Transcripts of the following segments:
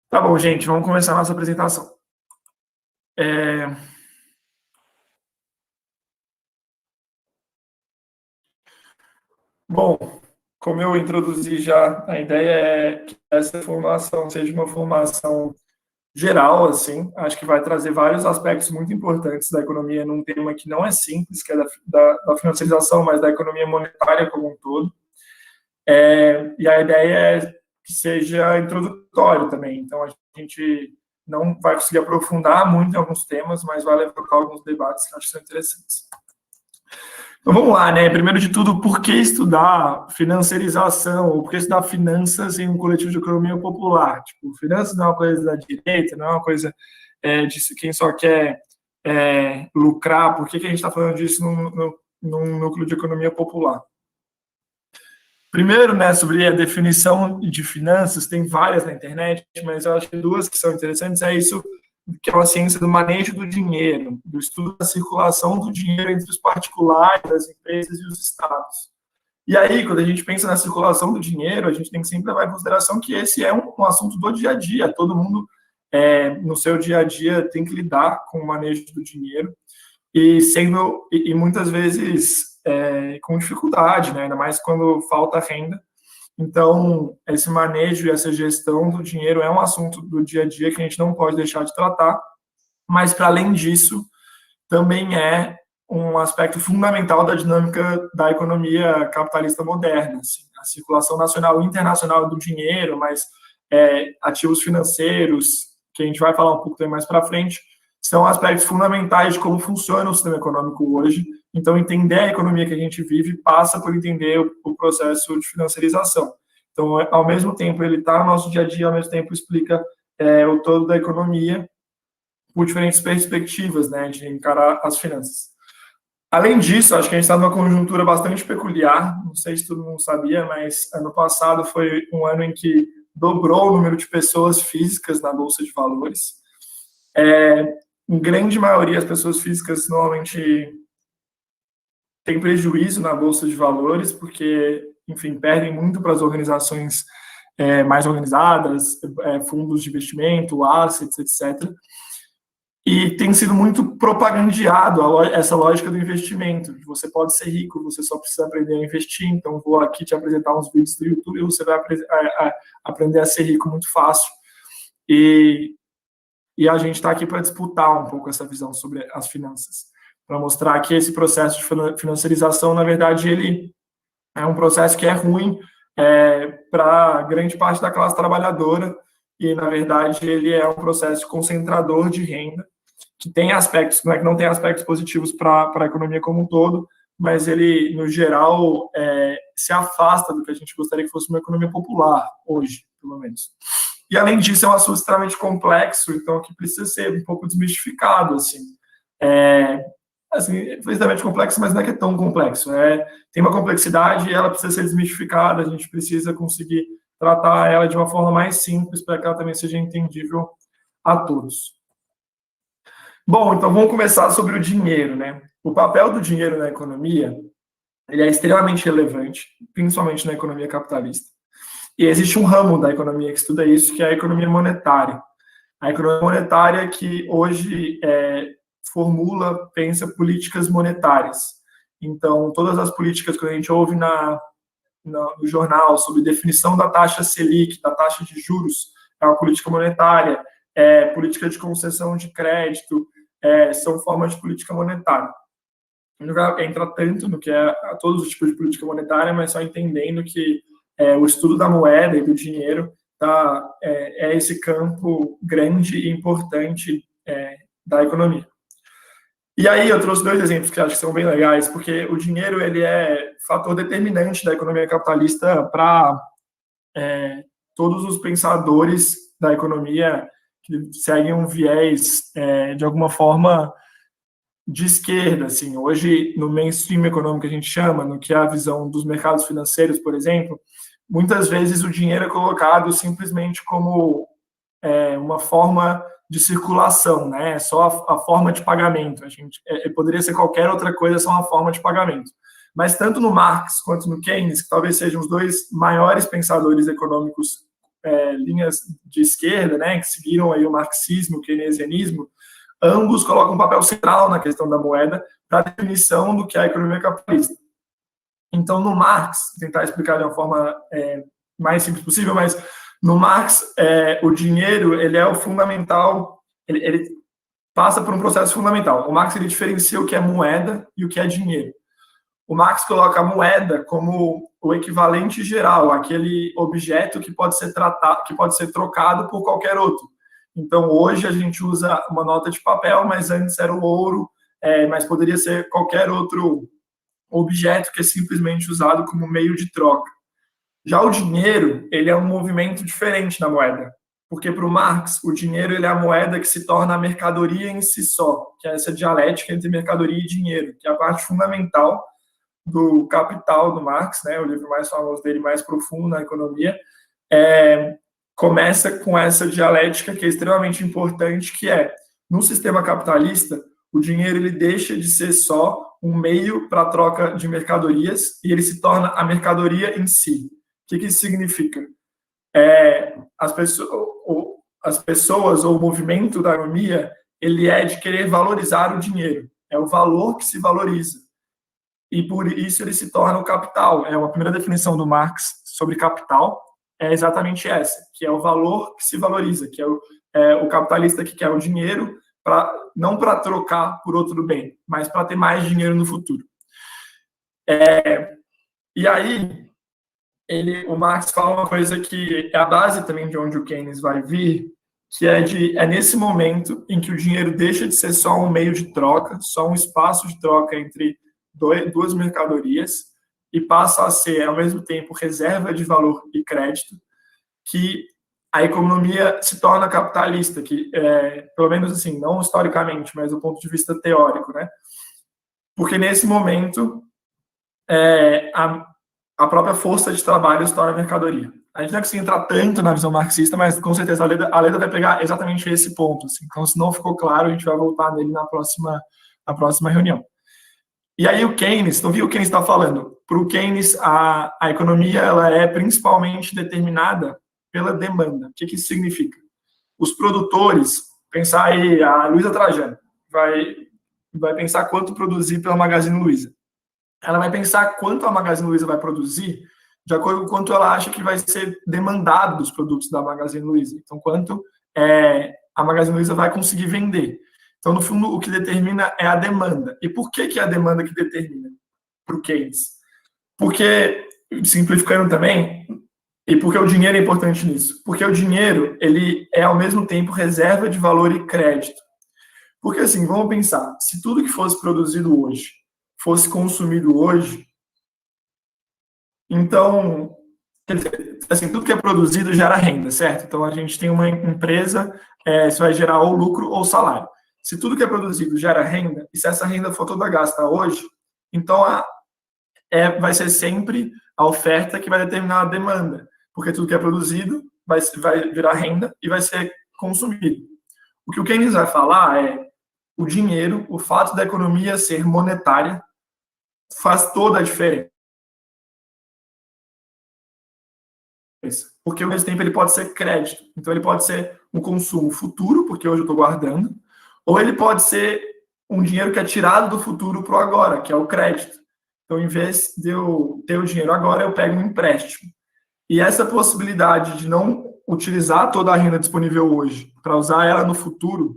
Tá bom, gente, vamos começar a nossa apresentação. É, Bom, como eu introduzi já, a ideia é que essa formação seja uma formação geral, assim, acho que vai trazer vários aspectos muito importantes da economia num tema que não é simples, que é da financiarização, mas da economia monetária como um todo. E a ideia é que seja introdutório também, então a gente não vai conseguir aprofundar muito em alguns temas, mas vai levantar alguns debates que eu acho que são interessantes. Então vamos lá, né? Primeiro de tudo, por que estudar financiarização, ou por que estudar finanças em um coletivo de economia popular? Tipo, finanças não é uma coisa da direita, não é uma coisa de quem só quer lucrar. Por que a gente está falando disso num núcleo de economia popular? Primeiro, né, sobre a definição de finanças, tem várias na internet, mas eu acho que duas que são interessantes é isso, que é a ciência do manejo do dinheiro, do estudo da circulação do dinheiro entre os particulares, as empresas e os estados. E aí, quando a gente pensa na circulação do dinheiro, a gente tem que sempre levar em consideração que esse é um assunto do dia a dia. Todo mundo, no seu dia a dia, tem que lidar com o manejo do dinheiro e muitas vezes com dificuldade, né? Ainda mais quando falta renda. Então, esse manejo e essa gestão do dinheiro é um assunto do dia a dia que a gente não pode deixar de tratar, mas, para além disso, também é um aspecto fundamental da dinâmica da economia capitalista moderna. Assim, a circulação nacional e internacional do dinheiro, mas ativos financeiros, que a gente vai falar um pouco também mais para frente, são aspectos fundamentais de como funciona o sistema econômico hoje. Então, entender a economia que a gente vive passa por entender o processo de financiarização. Então, ao mesmo tempo, ele está no nosso dia a dia, ao mesmo tempo explica o todo da economia por diferentes perspectivas, né, de encarar as finanças. Além disso, acho que a gente está numa conjuntura bastante peculiar, não sei se todo mundo sabia, mas ano passado foi um ano em que dobrou o número de pessoas físicas na Bolsa de Valores. Em grande maioria, as pessoas físicas normalmente têm prejuízo na Bolsa de Valores, porque, enfim, perdem muito para as organizações mais organizadas, fundos de investimento, assets, etc. E tem sido muito propagandeado essa lógica do investimento. Você pode ser rico, você só precisa aprender a investir. Então, vou aqui te apresentar uns vídeos do YouTube e você vai aprender a ser rico muito fácil. E a gente está aqui para disputar um pouco essa visão sobre as finanças, para mostrar que esse processo de financiarização, na verdade, ele é um processo que é ruim para grande parte da classe trabalhadora e, na verdade, ele é um processo concentrador de renda, que tem aspectos, não é que não tem aspectos positivos para a economia como um todo, mas ele, no geral, se afasta do que a gente gostaria que fosse uma economia popular, hoje, pelo menos. E, além disso, é um assunto extremamente complexo, então, que precisa ser um pouco desmistificado, assim. Extremamente complexo, mas não é que é tão complexo. Tem uma complexidade e ela precisa ser desmistificada, a gente precisa conseguir tratar ela de uma forma mais simples para que ela também seja entendível a todos. Bom, então vamos começar sobre o dinheiro, né? O papel do dinheiro na economia, ele é extremamente relevante, principalmente na economia capitalista. E existe um ramo da economia que estuda isso, que é a economia monetária. A economia monetária que hoje formula, pensa políticas monetárias. Então, todas as políticas que a gente ouve no jornal sobre definição da taxa Selic, da taxa de juros, é uma política monetária, política de concessão de crédito, são formas de política monetária. Não vai entrar tanto no que é todos os tipos de política monetária, mas só entendendo que o estudo da moeda e do dinheiro é esse campo grande e importante da economia. E aí eu trouxe dois exemplos que acho que são bem legais, porque o dinheiro ele é fator determinante da economia capitalista para todos os pensadores da economia que seguem um viés, de alguma forma, de esquerda. Assim. Hoje, no mainstream econômico que a gente chama, no que é a visão dos mercados financeiros, por exemplo, muitas vezes o dinheiro é colocado simplesmente como uma forma de circulação, né? Só a forma de pagamento. A gente poderia ser qualquer outra coisa, só uma forma de pagamento. Mas tanto no Marx quanto no Keynes, que talvez sejam os dois maiores pensadores econômicos linhas de esquerda, né, que seguiram aí o marxismo, o keynesianismo, ambos colocam um papel central na questão da moeda para a definição do que é a economia capitalista. Então, no Marx, tentar explicar de uma forma mais simples possível, mas no Marx, o dinheiro ele é o fundamental, ele passa por um processo fundamental. O Marx ele diferencia o que é moeda e o que é dinheiro. O Marx coloca a moeda como o equivalente geral, aquele objeto que pode ser tratado, que pode ser trocado por qualquer outro. Então, hoje a gente usa uma nota de papel, mas antes era o ouro, mas poderia ser qualquer outro objeto que é simplesmente usado como meio de troca. Já o dinheiro, ele é um movimento diferente da moeda, porque para o Marx, o dinheiro ele é a moeda que se torna a mercadoria em si só, que é essa dialética entre mercadoria e dinheiro, que é a parte fundamental do Capital do Marx, né, o livro mais famoso dele, mais profundo na economia, começa com essa dialética que é extremamente importante, que é, no sistema capitalista, o dinheiro ele deixa de ser só um meio para a troca de mercadorias e ele se torna a mercadoria em si. O que isso significa? As pessoas ou o movimento da economia, ele é de querer valorizar o dinheiro. É o valor que se valoriza. E por isso ele se torna o capital. A primeira definição do Marx sobre capital é exatamente essa, que é o valor que se valoriza, que é o capitalista que quer o dinheiro não para trocar por outro bem, mas para ter mais dinheiro no futuro. E aí, o Marx fala uma coisa que é a base também de onde o Keynes vai vir, que é nesse momento em que o dinheiro deixa de ser só um meio de troca, só um espaço de troca entre duas mercadorias, e passa a ser, ao mesmo tempo, reserva de valor e crédito, que a economia se torna capitalista, que, pelo menos assim, não historicamente, mas do ponto de vista teórico, né? Porque nesse momento, a própria força de trabalho se torna mercadoria. A gente não consegue entrar tanto na visão marxista, mas com certeza a Leda vai pegar exatamente esse ponto. Assim. Então, se não ficou claro, a gente vai voltar nele na próxima reunião. E aí o Keynes, então viu o Keynes está falando? Para o Keynes, a economia ela é principalmente determinada pela demanda. O que isso significa? Os produtores, pensar aí, a Luiza Trajano, vai pensar quanto produzir pela Magazine Luiza. Ela vai pensar quanto a Magazine Luiza vai produzir de acordo com quanto ela acha que vai ser demandado dos produtos da Magazine Luiza. Então, quanto a Magazine Luiza vai conseguir vender. Então, no fundo, o que determina é a demanda. E por que é a demanda que determina para o Keynes? Porque, simplificando também, e porque o dinheiro é importante nisso? Porque o dinheiro, ele é, ao mesmo tempo, reserva de valor e crédito. Porque, assim, vamos pensar, se tudo que fosse produzido hoje fosse consumido hoje, então, assim, tudo que é produzido gera renda, certo? Então, a gente tem uma empresa, isso vai gerar ou lucro ou salário. Se tudo que é produzido gera renda, e se essa renda for toda gasta hoje, então vai ser sempre a oferta que vai determinar a demanda, porque tudo que é produzido vai virar renda e vai ser consumido. O que o Keynes vai falar é o dinheiro, o fato da economia ser monetária, faz toda a diferença. Porque ao mesmo tempo ele pode ser crédito. Então ele pode ser um consumo futuro, porque hoje eu estou guardando, ou ele pode ser um dinheiro que é tirado do futuro para o agora, que é o crédito. Então, em vez de eu ter o dinheiro agora, eu pego um empréstimo. E essa possibilidade de não utilizar toda a renda disponível hoje para usar ela no futuro,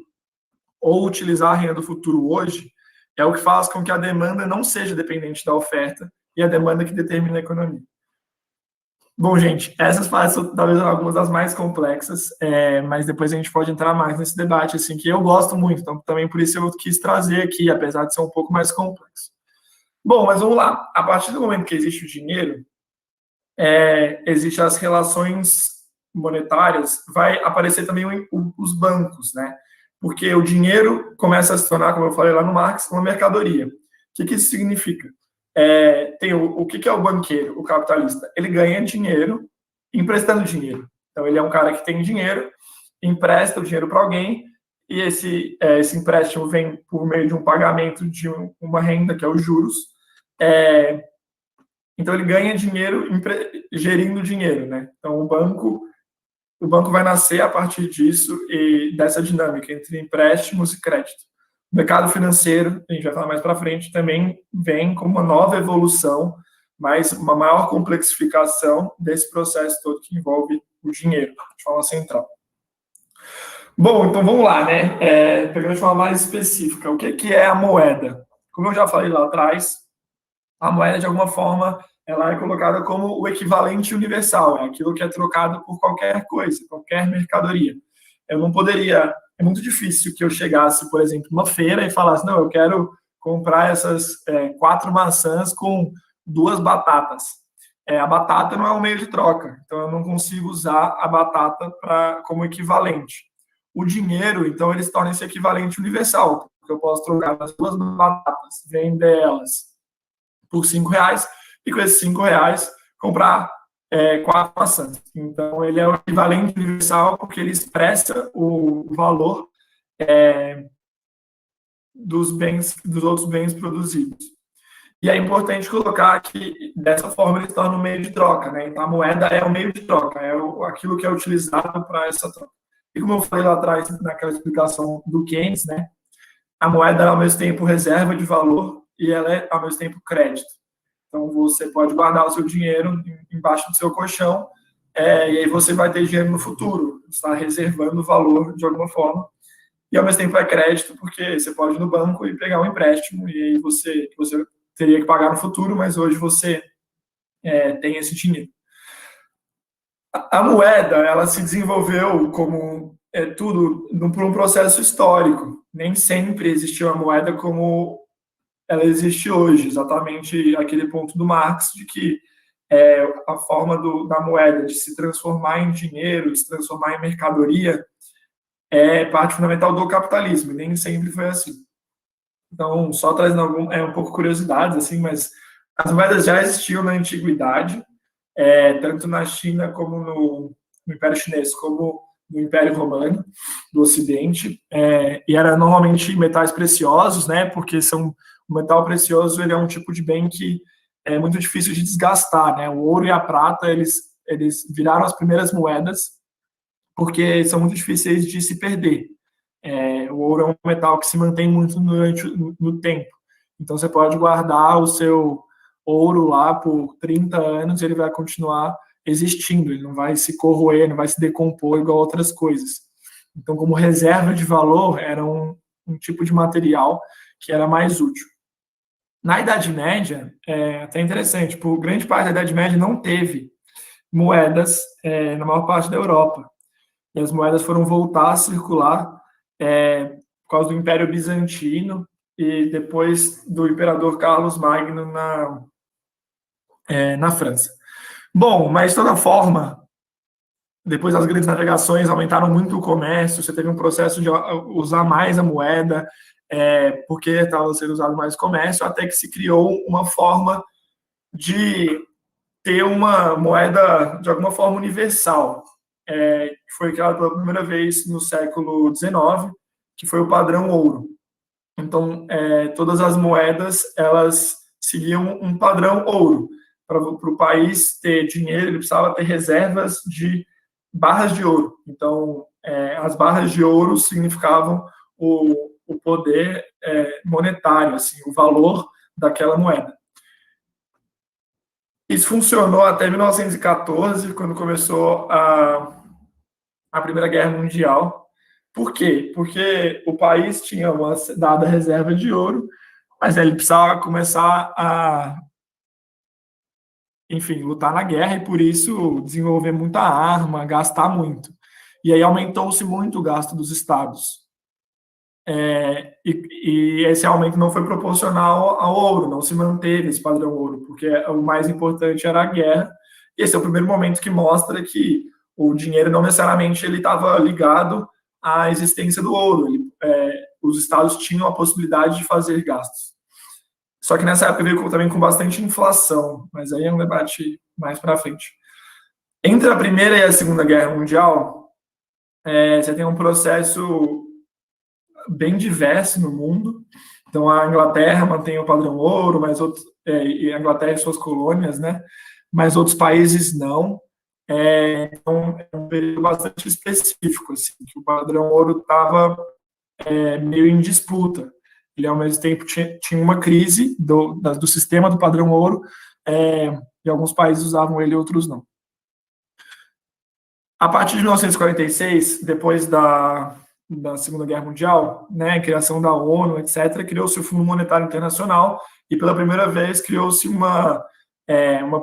ou utilizar a renda do futuro hoje, é o que faz com que a demanda não seja dependente da oferta e a demanda que determina a economia. Bom, gente, essas partes são talvez algumas das mais complexas, mas depois a gente pode entrar mais nesse debate, assim, que eu gosto muito, então também por isso eu quis trazer aqui, apesar de ser um pouco mais complexo. Bom, mas vamos lá. A partir do momento que existe o dinheiro, existem as relações monetárias, vai aparecer também os bancos, né? Porque o dinheiro começa a se tornar, como eu falei lá no Marx, uma mercadoria. O que isso significa? Tem o que é o banqueiro, o capitalista? Ele ganha dinheiro emprestando dinheiro. Então, ele é um cara que tem dinheiro, empresta o dinheiro para alguém, e esse empréstimo vem por meio de um pagamento de uma renda, que é os juros. Então, ele ganha dinheiro gerindo dinheiro, né? Então, o banco o banco vai nascer a partir disso e dessa dinâmica entre empréstimos e crédito. O mercado financeiro, a gente vai falar mais para frente, também vem com uma nova evolução, mas uma maior complexificação desse processo todo que envolve o dinheiro, de forma central. Bom, então vamos lá, né? Pegando de forma mais específica, o que é a moeda? Como eu já falei lá atrás, a moeda, de alguma forma, ela é colocada como o equivalente universal, é aquilo que é trocado por qualquer coisa, qualquer mercadoria. Eu não poderia, é muito difícil que eu chegasse, por exemplo, numa feira e falasse, não, eu quero comprar essas 4 maçãs com 2 batatas. A batata não é um meio de troca, então eu não consigo usar a batata como equivalente. O dinheiro, então, ele se torna esse equivalente universal, porque eu posso trocar as 2 batatas, vender elas por R$5, e com esses R$5 comprar 4 maçãs. Então, ele é o equivalente universal porque ele expressa o valor dos outros bens produzidos. E é importante colocar que, dessa forma, ele se torna um meio de troca, né? Então, a moeda é o meio de troca, aquilo que é utilizado para essa troca. E como eu falei lá atrás, naquela explicação do Keynes, né? A moeda é, ao mesmo tempo, reserva de valor e ela é, ao mesmo tempo, crédito. Então, você pode guardar o seu dinheiro embaixo do seu colchão e aí você vai ter dinheiro no futuro. Você está reservando o valor de alguma forma. E, ao mesmo tempo, é crédito, porque você pode ir no banco e pegar um empréstimo e aí você teria que pagar no futuro, mas hoje você tem esse dinheiro. A moeda, ela se desenvolveu como tudo por um processo histórico. Nem sempre existiu a moeda como ela existe hoje, exatamente aquele ponto do Marx de que a forma da moeda de se transformar em dinheiro, de se transformar em mercadoria, é parte fundamental do capitalismo, e nem sempre foi assim. Então, só trazendo um pouco curiosidades, assim, mas as moedas já existiam na antiguidade, tanto na China como no Império Chinês, como no Império Romano do Ocidente, e era normalmente metais preciosos, né? Porque o metal precioso ele é um tipo de bem que é muito difícil de desgastar, né? O ouro e a prata eles viraram as primeiras moedas porque são muito difíceis de se perder. O ouro é um metal que se mantém muito no tempo. Então, você pode guardar o seu ouro lá por 30 anos e ele vai continuar existindo, ele não vai se corroer, não vai se decompor igual outras coisas. Então, como reserva de valor, era um tipo de material que era mais útil. Na Idade Média, até interessante, por grande parte da Idade Média não teve moedas na maior parte da Europa. E as moedas foram voltar a circular por causa do Império Bizantino e depois do Imperador Carlos Magno na França. Bom, mas de toda forma, depois das grandes navegações aumentaram muito o comércio, você teve um processo de usar mais a moeda, porque estava sendo usado mais o comércio, até que se criou uma forma de ter uma moeda, de alguma forma, universal, que foi criada pela primeira vez no século XIX, que foi o padrão ouro. Então, todas as moedas, elas seguiam um padrão ouro. Para o país ter dinheiro, ele precisava ter reservas de barras de ouro. Então, as barras de ouro significavam o poder monetário, assim, o valor daquela moeda. Isso funcionou até 1914, quando começou a Primeira Guerra Mundial. Por quê? Porque o país tinha uma dada reserva de ouro, mas ele precisava começar a, enfim, lutar na guerra e, por isso, desenvolver muita arma, gastar muito. E aí aumentou-se muito o gasto dos estados. E esse aumento não foi proporcional ao ouro, não se manteve esse padrão ouro, porque o mais importante era a guerra. E esse é o primeiro momento que mostra que o dinheiro não necessariamente ele estava ligado à existência do ouro. Os estados tinham a possibilidade de fazer gastos. Só que nessa época veio também com bastante inflação, mas aí é um debate mais para frente. Entre a Primeira e a Segunda Guerra Mundial, você tem um processo bem diverso no mundo. Então, a Inglaterra mantém o padrão ouro, mas e a Inglaterra e suas colônias, né? Mas outros países não. Então, é um período bastante específico, assim, que o padrão ouro estava meio em disputa. Ele, ao mesmo tempo, tinha uma crise do sistema do padrão ouro, e alguns países usavam ele e outros não. A partir de 1946, depois da Segunda Guerra Mundial, né, criação da ONU, etc., criou-se o Fundo Monetário Internacional e, pela primeira vez, criou-se uma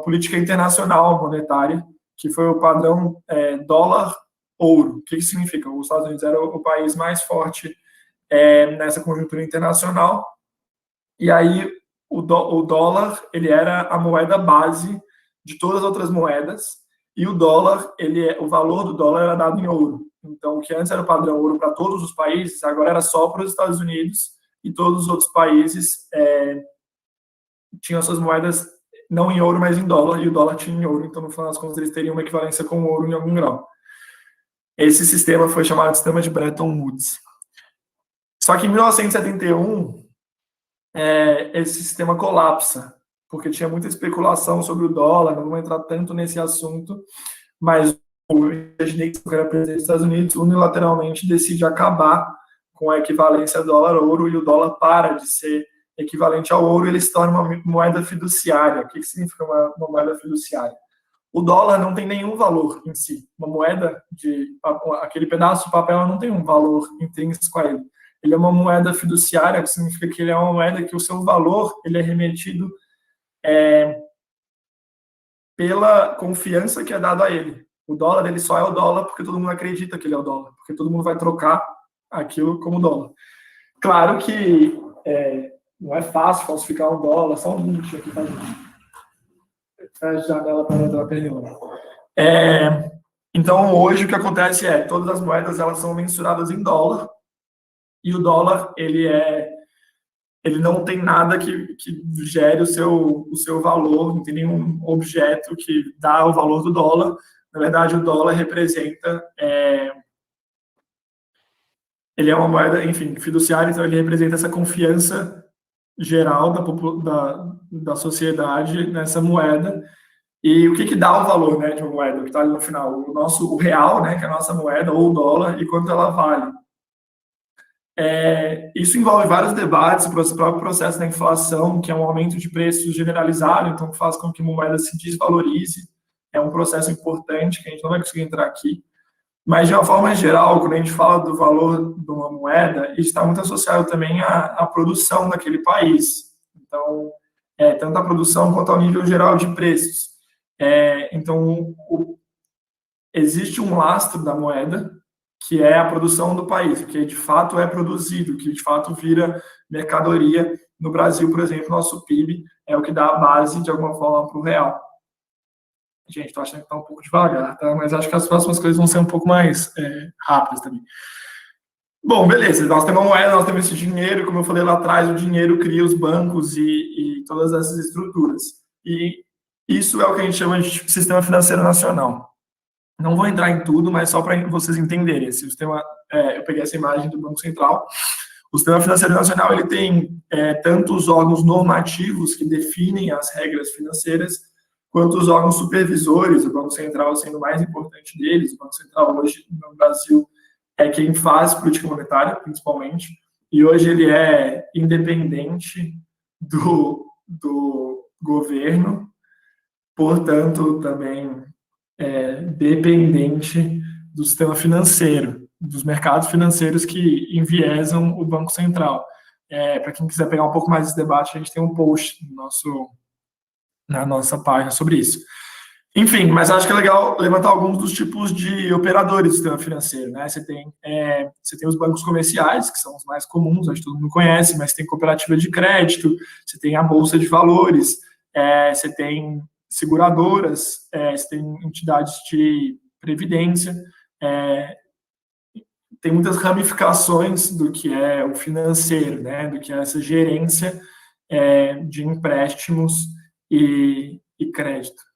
política internacional monetária, que foi o padrão dólar-ouro. O que isso significa? Os Estados Unidos era o país mais forte nessa conjuntura internacional, e aí o dólar ele era a moeda base de todas as outras moedas, e o dólar, o valor do dólar era dado em ouro. Então, o que antes era o padrão ouro para todos os países, agora era só para os Estados Unidos, e todos os outros países tinham suas moedas não em ouro, mas em dólar, e o dólar tinha em ouro. Então, no final das contas, eles teriam uma equivalência com o ouro em algum grau. Esse sistema foi chamado de sistema de Bretton Woods. Só que em 1971, esse sistema colapsa, porque tinha muita especulação sobre o dólar, não vamos entrar tanto nesse assunto, mas o Nixon, que era presidente dos Estados Unidos, unilateralmente decide acabar com a equivalência dólar-ouro, e o dólar para de ser equivalente ao ouro, e ele se torna uma moeda fiduciária. O que significa uma moeda fiduciária? O dólar não tem nenhum valor em si. Uma moeda, aquele pedaço de papel não tem um valor intrínseco a ele. Ele é uma moeda fiduciária, que significa que ele é uma moeda que o seu valor ele é remetido pela confiança que é dada a ele. O dólar ele só é o dólar porque todo mundo acredita que ele é o dólar, porque todo mundo vai trocar aquilo como dólar. Claro que não é fácil falsificar um dólar, só um minuto aqui, tá? Fecha a janela para entrar perdendo. Então, hoje o que acontece todas as moedas elas são mensuradas em dólar, e o dólar ele não tem nada que gere o seu valor, não tem nenhum objeto que dá o valor do dólar. Na verdade, o dólar representa ele é uma moeda, enfim, fiduciária, então ele representa essa confiança geral da sociedade nessa moeda. E o que dá o valor, né, de uma moeda, o que está ali no final? O real, né, que é a nossa moeda, ou o dólar, e quanto ela vale. Isso envolve vários debates, o próprio processo da inflação, que é um aumento de preços generalizado, então faz com que uma moeda se desvalorize. É um processo importante que a gente não vai conseguir entrar aqui. Mas, de uma forma geral, quando a gente fala do valor de uma moeda, isso está muito associado também à produção daquele país. Então, tanto a produção quanto ao nível geral de preços. Então, existe um lastro da moeda, que é a produção do país, o que de fato é produzido, o que de fato vira mercadoria. No Brasil, por exemplo, nosso PIB é o que dá a base, de alguma forma, para o real. Gente, estou achando que está um pouco devagar, tá? Mas acho que as próximas coisas vão ser um pouco mais rápidas também. Bom, beleza. Nós temos uma moeda, nós temos esse dinheiro, como eu falei lá atrás, o dinheiro cria os bancos e todas essas estruturas. E isso é o que a gente chama de sistema financeiro nacional. Não vou entrar em tudo, mas só para vocês entenderem. Esse sistema, eu peguei essa imagem do Banco Central. O sistema financeiro nacional ele tem tanto os órgãos normativos que definem as regras financeiras, quanto os órgãos supervisores, o Banco Central sendo o mais importante deles. O Banco Central hoje no Brasil é quem faz política monetária, principalmente, e hoje ele é independente do governo, portanto, também dependente do sistema financeiro, dos mercados financeiros que enviesam o Banco Central. Para quem quiser pegar um pouco mais desse debate, a gente tem um post na nossa página sobre isso. Enfim, mas acho que é legal levantar alguns dos tipos de operadores do sistema financeiro, né? Você tem os bancos comerciais, que são os mais comuns, acho que todo mundo conhece, mas tem cooperativa de crédito, você tem a bolsa de valores, você tem seguradoras, você tem entidades de previdência, tem muitas ramificações do que é o financeiro, né? Do que é essa gerência de empréstimos e crédito.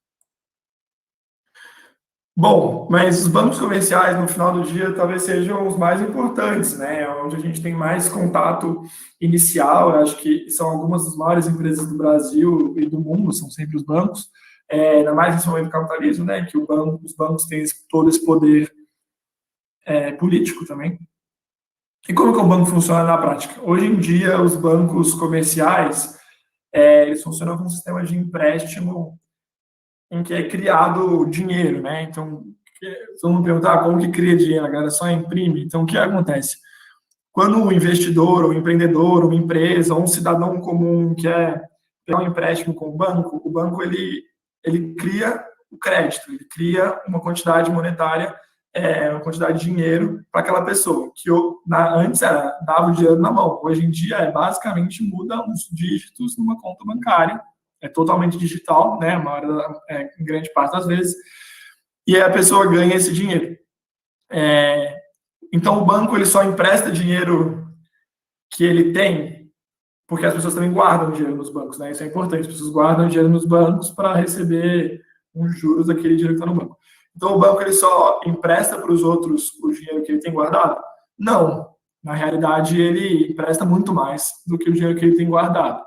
Bom, mas os bancos comerciais, no final do dia, talvez sejam os mais importantes, né? Onde a gente tem mais contato inicial. Eu acho que são algumas das maiores empresas do Brasil e do mundo, são sempre os bancos. ainda mais nesse momento do capitalismo, né, que os bancos têm todo esse poder político também. E como que o banco funciona na prática? Hoje em dia, os bancos comerciais, eles funcionam com um sistema de empréstimo em que é criado dinheiro, né? Então, vamos perguntar como que cria dinheiro, a galera só imprime. Então, o que acontece? Quando um investidor, ou um empreendedor, uma empresa, ou um cidadão comum quer pegar um empréstimo com o banco ele cria o crédito, ele cria uma quantidade monetária, uma quantidade de dinheiro para aquela pessoa, que antes dava o dinheiro na mão, hoje em dia basicamente muda uns dígitos numa conta bancária, é totalmente digital, né, em grande parte das vezes, e aí a pessoa ganha esse dinheiro. Então, o banco ele só empresta dinheiro que ele tem, porque as pessoas também guardam dinheiro nos bancos, né? Isso é importante. As pessoas guardam dinheiro nos bancos para receber os juros daquele dinheiro que está no banco. Então, o banco ele só empresta para os outros o dinheiro que ele tem guardado? Não. Na realidade, ele empresta muito mais do que o dinheiro que ele tem guardado.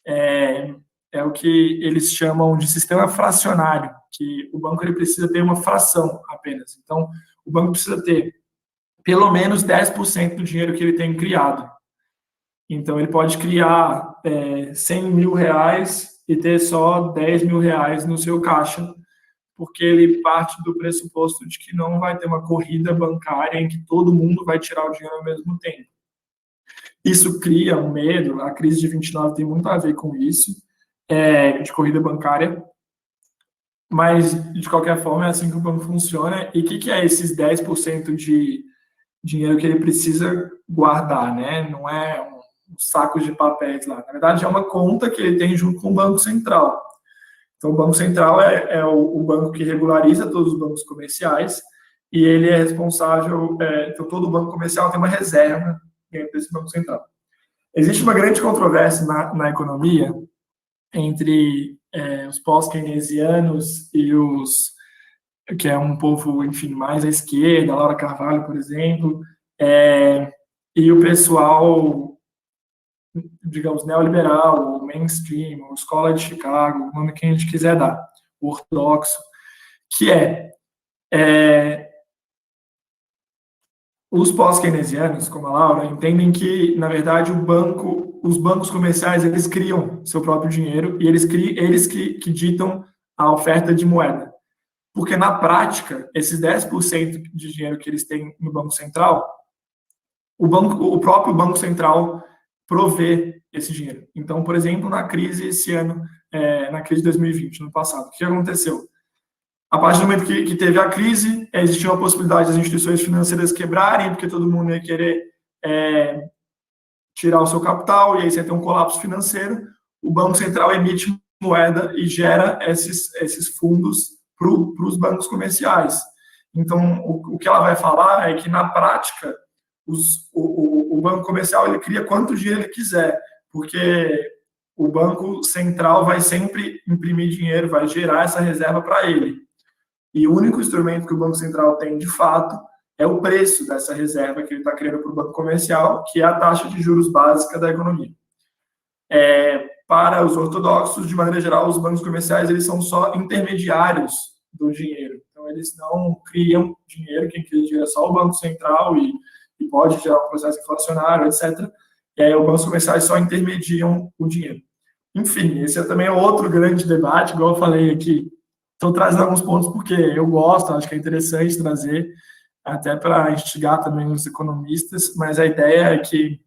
É o que eles chamam de sistema fracionário, que o banco ele precisa ter uma fração apenas. Então, o banco precisa ter pelo menos 10% do dinheiro que ele tem criado. Então, ele pode criar 100 mil reais e ter só 10 mil reais no seu caixa, porque ele parte do pressuposto de que não vai ter uma corrida bancária em que todo mundo vai tirar o dinheiro ao mesmo tempo. Isso cria um medo, a crise de 29 tem muito a ver com isso, de corrida bancária, mas, de qualquer forma, é assim que o banco funciona. E o que é esses 10% de dinheiro que ele precisa guardar, né? Não é um saco de papéis lá. Na verdade, é uma conta que ele tem junto com o Banco Central. Então, o Banco Central é o banco que regulariza todos os bancos comerciais e ele é responsável... então, todo banco comercial tem uma reserva dentro desse Banco Central. Existe uma grande controvérsia na economia entre os pós-keynesianos e que é um povo, enfim, mais à esquerda, Laura Carvalho, por exemplo, e o pessoal, digamos, neoliberal, o mainstream, o Escola de Chicago, o nome que a gente quiser dar, o ortodoxo, que os pós-keynesianos, como a Laura, entendem que, na verdade, os bancos comerciais, eles criam seu próprio dinheiro e eles que ditam a oferta de moeda. Porque, na prática, esses 10% de dinheiro que eles têm no Banco Central, o próprio Banco Central provê esse dinheiro. Então, por exemplo, na crise esse ano, na crise de 2020, no passado, o que aconteceu? A partir do momento que teve a crise, existia a possibilidade das instituições financeiras quebrarem, porque todo mundo ia querer tirar o seu capital, e aí você tem um colapso financeiro. O Banco Central emite moeda e gera esses fundos para os bancos comerciais. Então, o que ela vai falar é que, na prática, o banco comercial ele cria quanto dinheiro ele quiser, porque o Banco Central vai sempre imprimir dinheiro, vai gerar essa reserva para ele. E o único instrumento que o Banco Central tem, de fato, é o preço dessa reserva que ele está criando para o banco comercial, que é a taxa de juros básica da economia. Para os ortodoxos, de maneira geral, os bancos comerciais eles são só intermediários do dinheiro. Então, eles não criam dinheiro, quem cria dinheiro é só o Banco Central e pode gerar um processo inflacionário, etc. E aí, os bancos comerciais só intermediam o dinheiro. Enfim, esse também é outro grande debate, igual eu falei aqui. Estou trazendo alguns pontos porque eu gosto, acho que é interessante trazer, até para instigar também os economistas, mas a ideia é que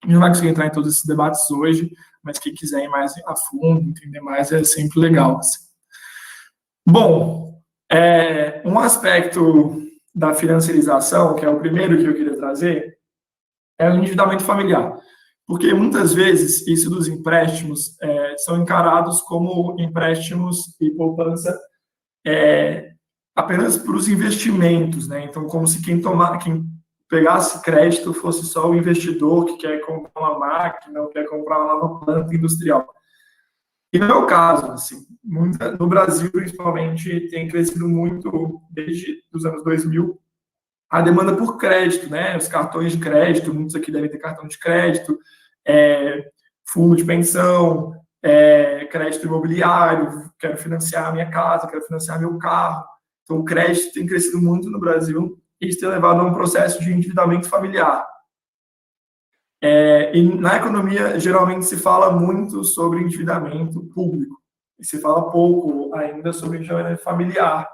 não vai conseguir entrar em todos esses debates hoje, mas quem quiser ir mais a fundo, entender mais, é sempre legal. Assim. Bom, um aspecto da financiarização, que é o primeiro que eu queria trazer, é o endividamento familiar. Porque muitas vezes isso dos empréstimos são encarados como empréstimos e poupança apenas para os investimentos, né? Então, como se quem pegasse crédito fosse só o investidor que quer comprar uma máquina ou quer comprar uma nova planta industrial. E não é o caso, assim. No Brasil, principalmente, tem crescido muito, desde os anos 2000, a demanda por crédito, né? Os cartões de crédito, muitos aqui devem ter cartão de crédito, fundo de pensão, crédito imobiliário, quero financiar a minha casa, quero financiar meu carro. Então, o crédito tem crescido muito no Brasil e isso tem levado a um processo de endividamento familiar. E na economia, geralmente se fala muito sobre endividamento público e se fala pouco ainda sobre endividamento familiar.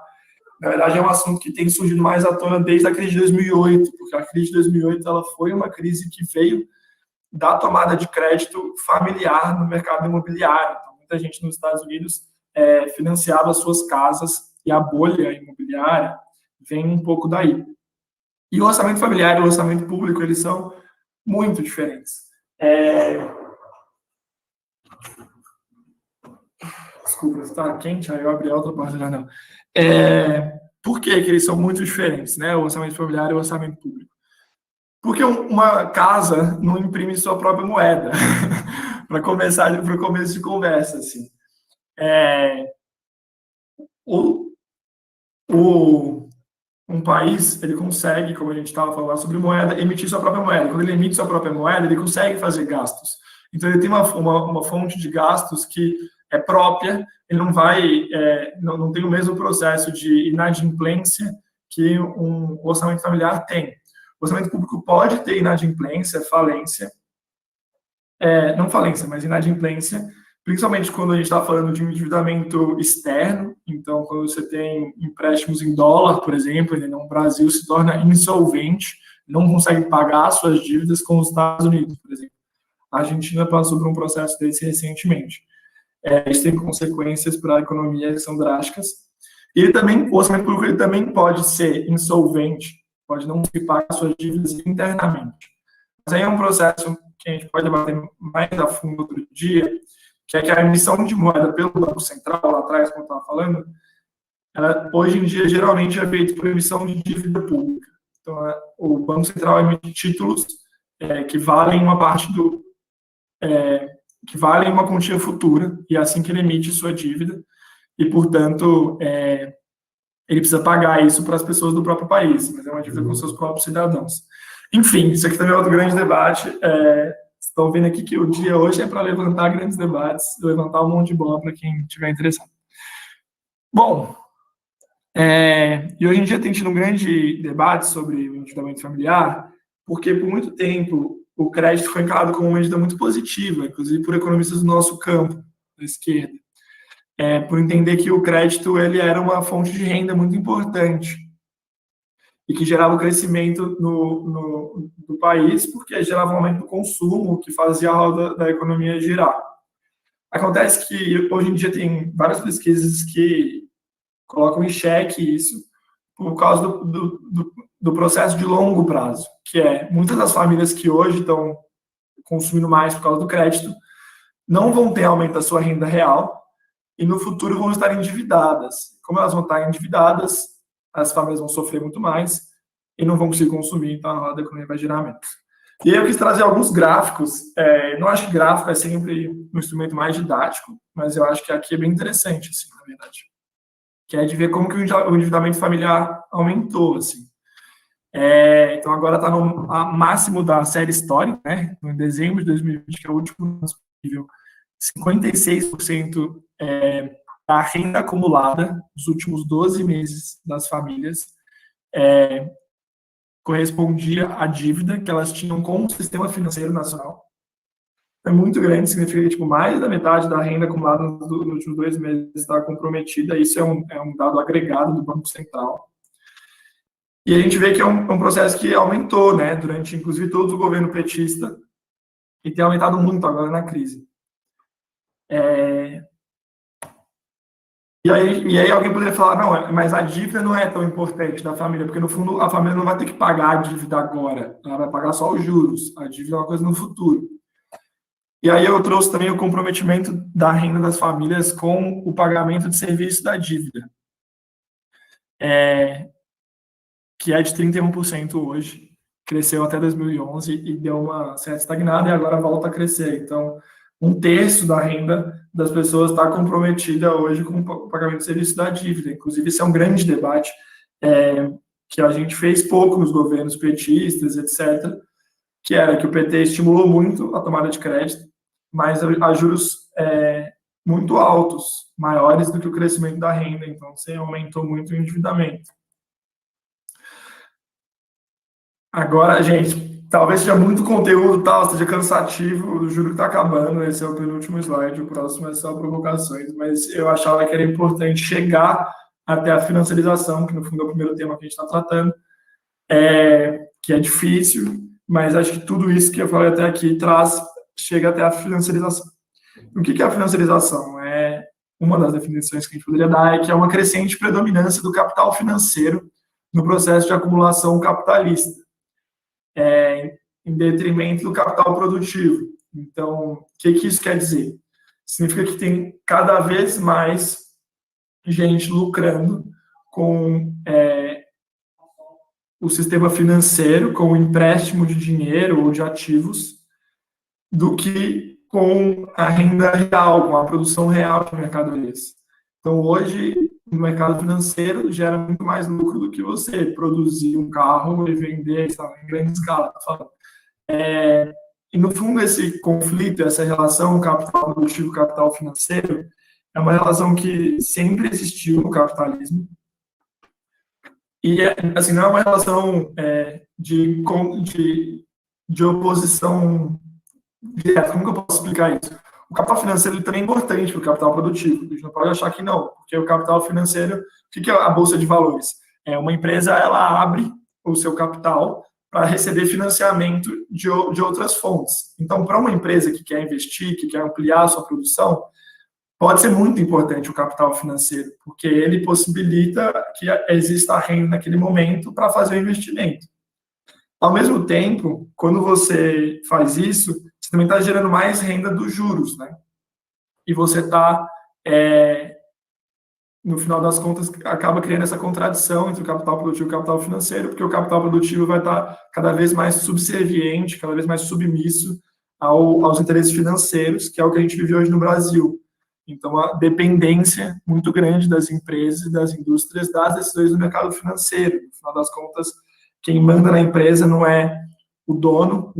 Na verdade, é um assunto que tem surgido mais à tona desde a crise de 2008, porque a crise de 2008 ela foi uma crise que veio da tomada de crédito familiar no mercado imobiliário. Então, muita gente nos Estados Unidos financiava suas casas e a bolha imobiliária vem um pouco daí. E o orçamento familiar e o orçamento público, eles são muito diferentes. Desculpa, está quente, aí eu abri a outra parte da janela. Por que eles são muito diferentes, né? O orçamento familiar e o orçamento público? Porque uma casa não imprime sua própria moeda. Para começar, para o começo de conversa, assim. Um país, ele consegue, como a gente estava falando sobre moeda, emitir sua própria moeda. Quando ele emite sua própria moeda, ele consegue fazer gastos. Então, ele tem uma fonte de gastos que é própria, ele não vai, não tem o mesmo processo de inadimplência que um orçamento familiar tem. O orçamento público pode ter inadimplência, falência, não falência, mas inadimplência, principalmente quando a gente está falando de um endividamento externo. Então, quando você tem empréstimos em dólar, por exemplo, o Brasil se torna insolvente, não consegue pagar suas dívidas com os Estados Unidos, por exemplo. A Argentina passou por um processo desse recentemente. Isso tem consequências para a economia que são drásticas. E o orçamento público ele também pode ser insolvente, pode não conseguir pagar suas dívidas internamente. Mas aí é um processo que a gente pode debater mais a fundo outro dia, que é que a emissão de moeda pelo Banco Central, lá atrás, como eu estava falando, ela, hoje em dia, geralmente é feita por emissão de dívida pública. Então, o Banco Central emite títulos que valem uma parte que valem uma quantia futura, e é assim que ele emite sua dívida, e, portanto, ele precisa pagar isso para as pessoas do próprio país, mas é uma dívida com seus próprios cidadãos. Enfim, isso aqui também é outro grande debate. Estão vendo aqui que o dia hoje é para levantar grandes debates, levantar um monte de bola para quem estiver interessado. Bom, e hoje em dia tem tido um grande debate sobre o endividamento familiar, porque por muito tempo o crédito foi encarado como uma medida muito positiva, inclusive por economistas do nosso campo, da esquerda, por entender que o crédito ele era uma fonte de renda muito importante e que gerava o crescimento do país, porque gerava um aumento do consumo, que fazia a roda da economia girar. Acontece que hoje em dia tem várias pesquisas que colocam em xeque isso por causa do processo de longo prazo, que muitas das famílias que hoje estão consumindo mais por causa do crédito não vão ter aumento da sua renda real e no futuro vão estar endividadas. Como elas vão estar endividadas, as famílias vão sofrer muito mais e não vão conseguir consumir, então a roda da economia vai girar menos. E aí eu quis trazer alguns gráficos. Não acho que gráfico é sempre um instrumento mais didático, mas eu acho que aqui é bem interessante, assim, na verdade. Que é de ver como que o endividamento familiar aumentou, assim. Então agora está no máximo da série histórica, né? Em dezembro de 2020, que é o último nível, 56% da renda acumulada dos últimos 12 meses das famílias correspondia à dívida que elas tinham com o sistema financeiro nacional. É muito grande, significa que mais da metade da renda acumulada nos últimos 2 meses está comprometida. Isso é um dado agregado do Banco Central. E a gente vê que é um processo que aumentou, né, durante, inclusive, todo o governo petista, e tem aumentado muito agora na crise. E aí alguém poderia falar, não, mas a dívida não é tão importante da família, porque no fundo a família não vai ter que pagar a dívida agora, ela vai pagar só os juros, a dívida é uma coisa no futuro. E aí eu trouxe também o comprometimento da renda das famílias com o pagamento de serviço da dívida, que é de 31% hoje, cresceu até 2011 e deu uma certa estagnada e agora volta a crescer. Então, 1/3 da renda das pessoas está comprometida hoje com o pagamento de serviço da dívida. Inclusive, esse é um grande debate que a gente fez pouco nos governos petistas, etc., que era que o PT estimulou muito a tomada de crédito, mas a juros muito altos, maiores do que o crescimento da renda, então você aumentou muito o endividamento. Agora, gente, talvez seja muito conteúdo, tal, seja cansativo, o juro que está acabando, esse é o penúltimo slide, o próximo é só provocações, mas eu achava que era importante chegar até a financiarização, que no fundo é o primeiro tema que a gente está tratando, que é difícil, mas acho que tudo isso que eu falei até aqui chega até a financiarização. O que é a financiarização? Uma das definições que a gente poderia dar é que é uma crescente predominância do capital financeiro no processo de acumulação capitalista, em detrimento do capital produtivo. Então, o que isso quer dizer? Significa que tem cada vez mais gente lucrando com o sistema financeiro, com o empréstimo de dinheiro ou de ativos, do que com a renda real, com a produção real de mercadorias. Então, hoje, no mercado financeiro, gera muito mais lucro do que você produzir um carro e vender em grande escala. E, no fundo, esse conflito, essa relação capital produtivo e capital financeiro, é uma relação que sempre existiu no capitalismo. E, assim, não é uma relação de oposição direta. Como que eu posso explicar isso? O capital financeiro também é importante para o capital produtivo. A gente não pode achar que não, porque o capital financeiro, o que é a Bolsa de Valores? Uma empresa, ela abre o seu capital para receber financiamento de outras fontes. Então, para uma empresa que quer investir, que quer ampliar a sua produção, pode ser muito importante o capital financeiro, porque ele possibilita que exista a renda naquele momento para fazer o investimento. Ao mesmo tempo, quando você faz isso, você também está gerando mais renda dos juros, né? E você está, no final das contas, acaba criando essa contradição entre o capital produtivo e o capital financeiro, porque o capital produtivo vai estar cada vez mais subserviente, cada vez mais submisso aos interesses financeiros, que é o que a gente vive hoje no Brasil. Então, a dependência muito grande das empresas e das indústrias das decisões do mercado financeiro. No final das contas, quem manda na empresa não é o dono,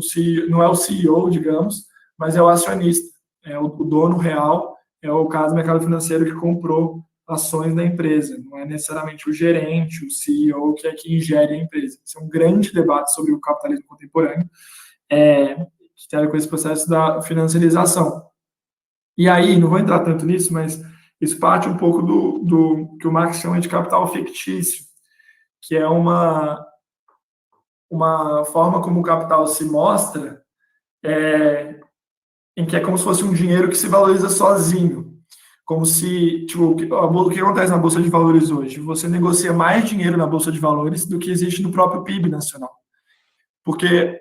não é o CEO, digamos, mas é o acionista. O dono real, é o caso do mercado financeiro que comprou ações da empresa. Não é necessariamente o gerente, o CEO, que é quem gere a empresa. Esse é um grande debate sobre o capitalismo contemporâneo, que tem a ver com esse processo da financiarização. E aí, não vou entrar tanto nisso, mas isso parte um pouco do que o Marx chama de capital fictício, que é uma forma como o capital se mostra, em que é como se fosse um dinheiro que se valoriza sozinho. Como se, tipo, o que acontece na Bolsa de Valores hoje? Você negocia mais dinheiro na Bolsa de Valores do que existe no próprio PIB nacional. Porque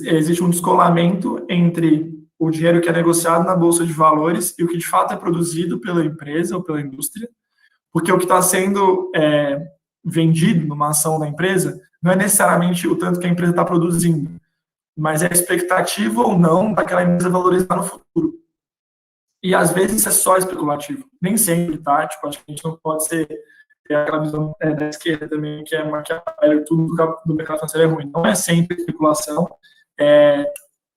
existe um descolamento entre o dinheiro que é negociado na Bolsa de Valores e o que de fato é produzido pela empresa ou pela indústria, porque o que está sendo vendido numa ação da empresa não é necessariamente o tanto que a empresa está produzindo, mas é a expectativa ou não daquela empresa valorizar no futuro. E às vezes isso é só especulativo, nem sempre, tá? Tipo, acho que a gente não pode ter aquela visão da esquerda também, que é Maquiavel, tudo do mercado financeiro é ruim. Não é sempre especulação,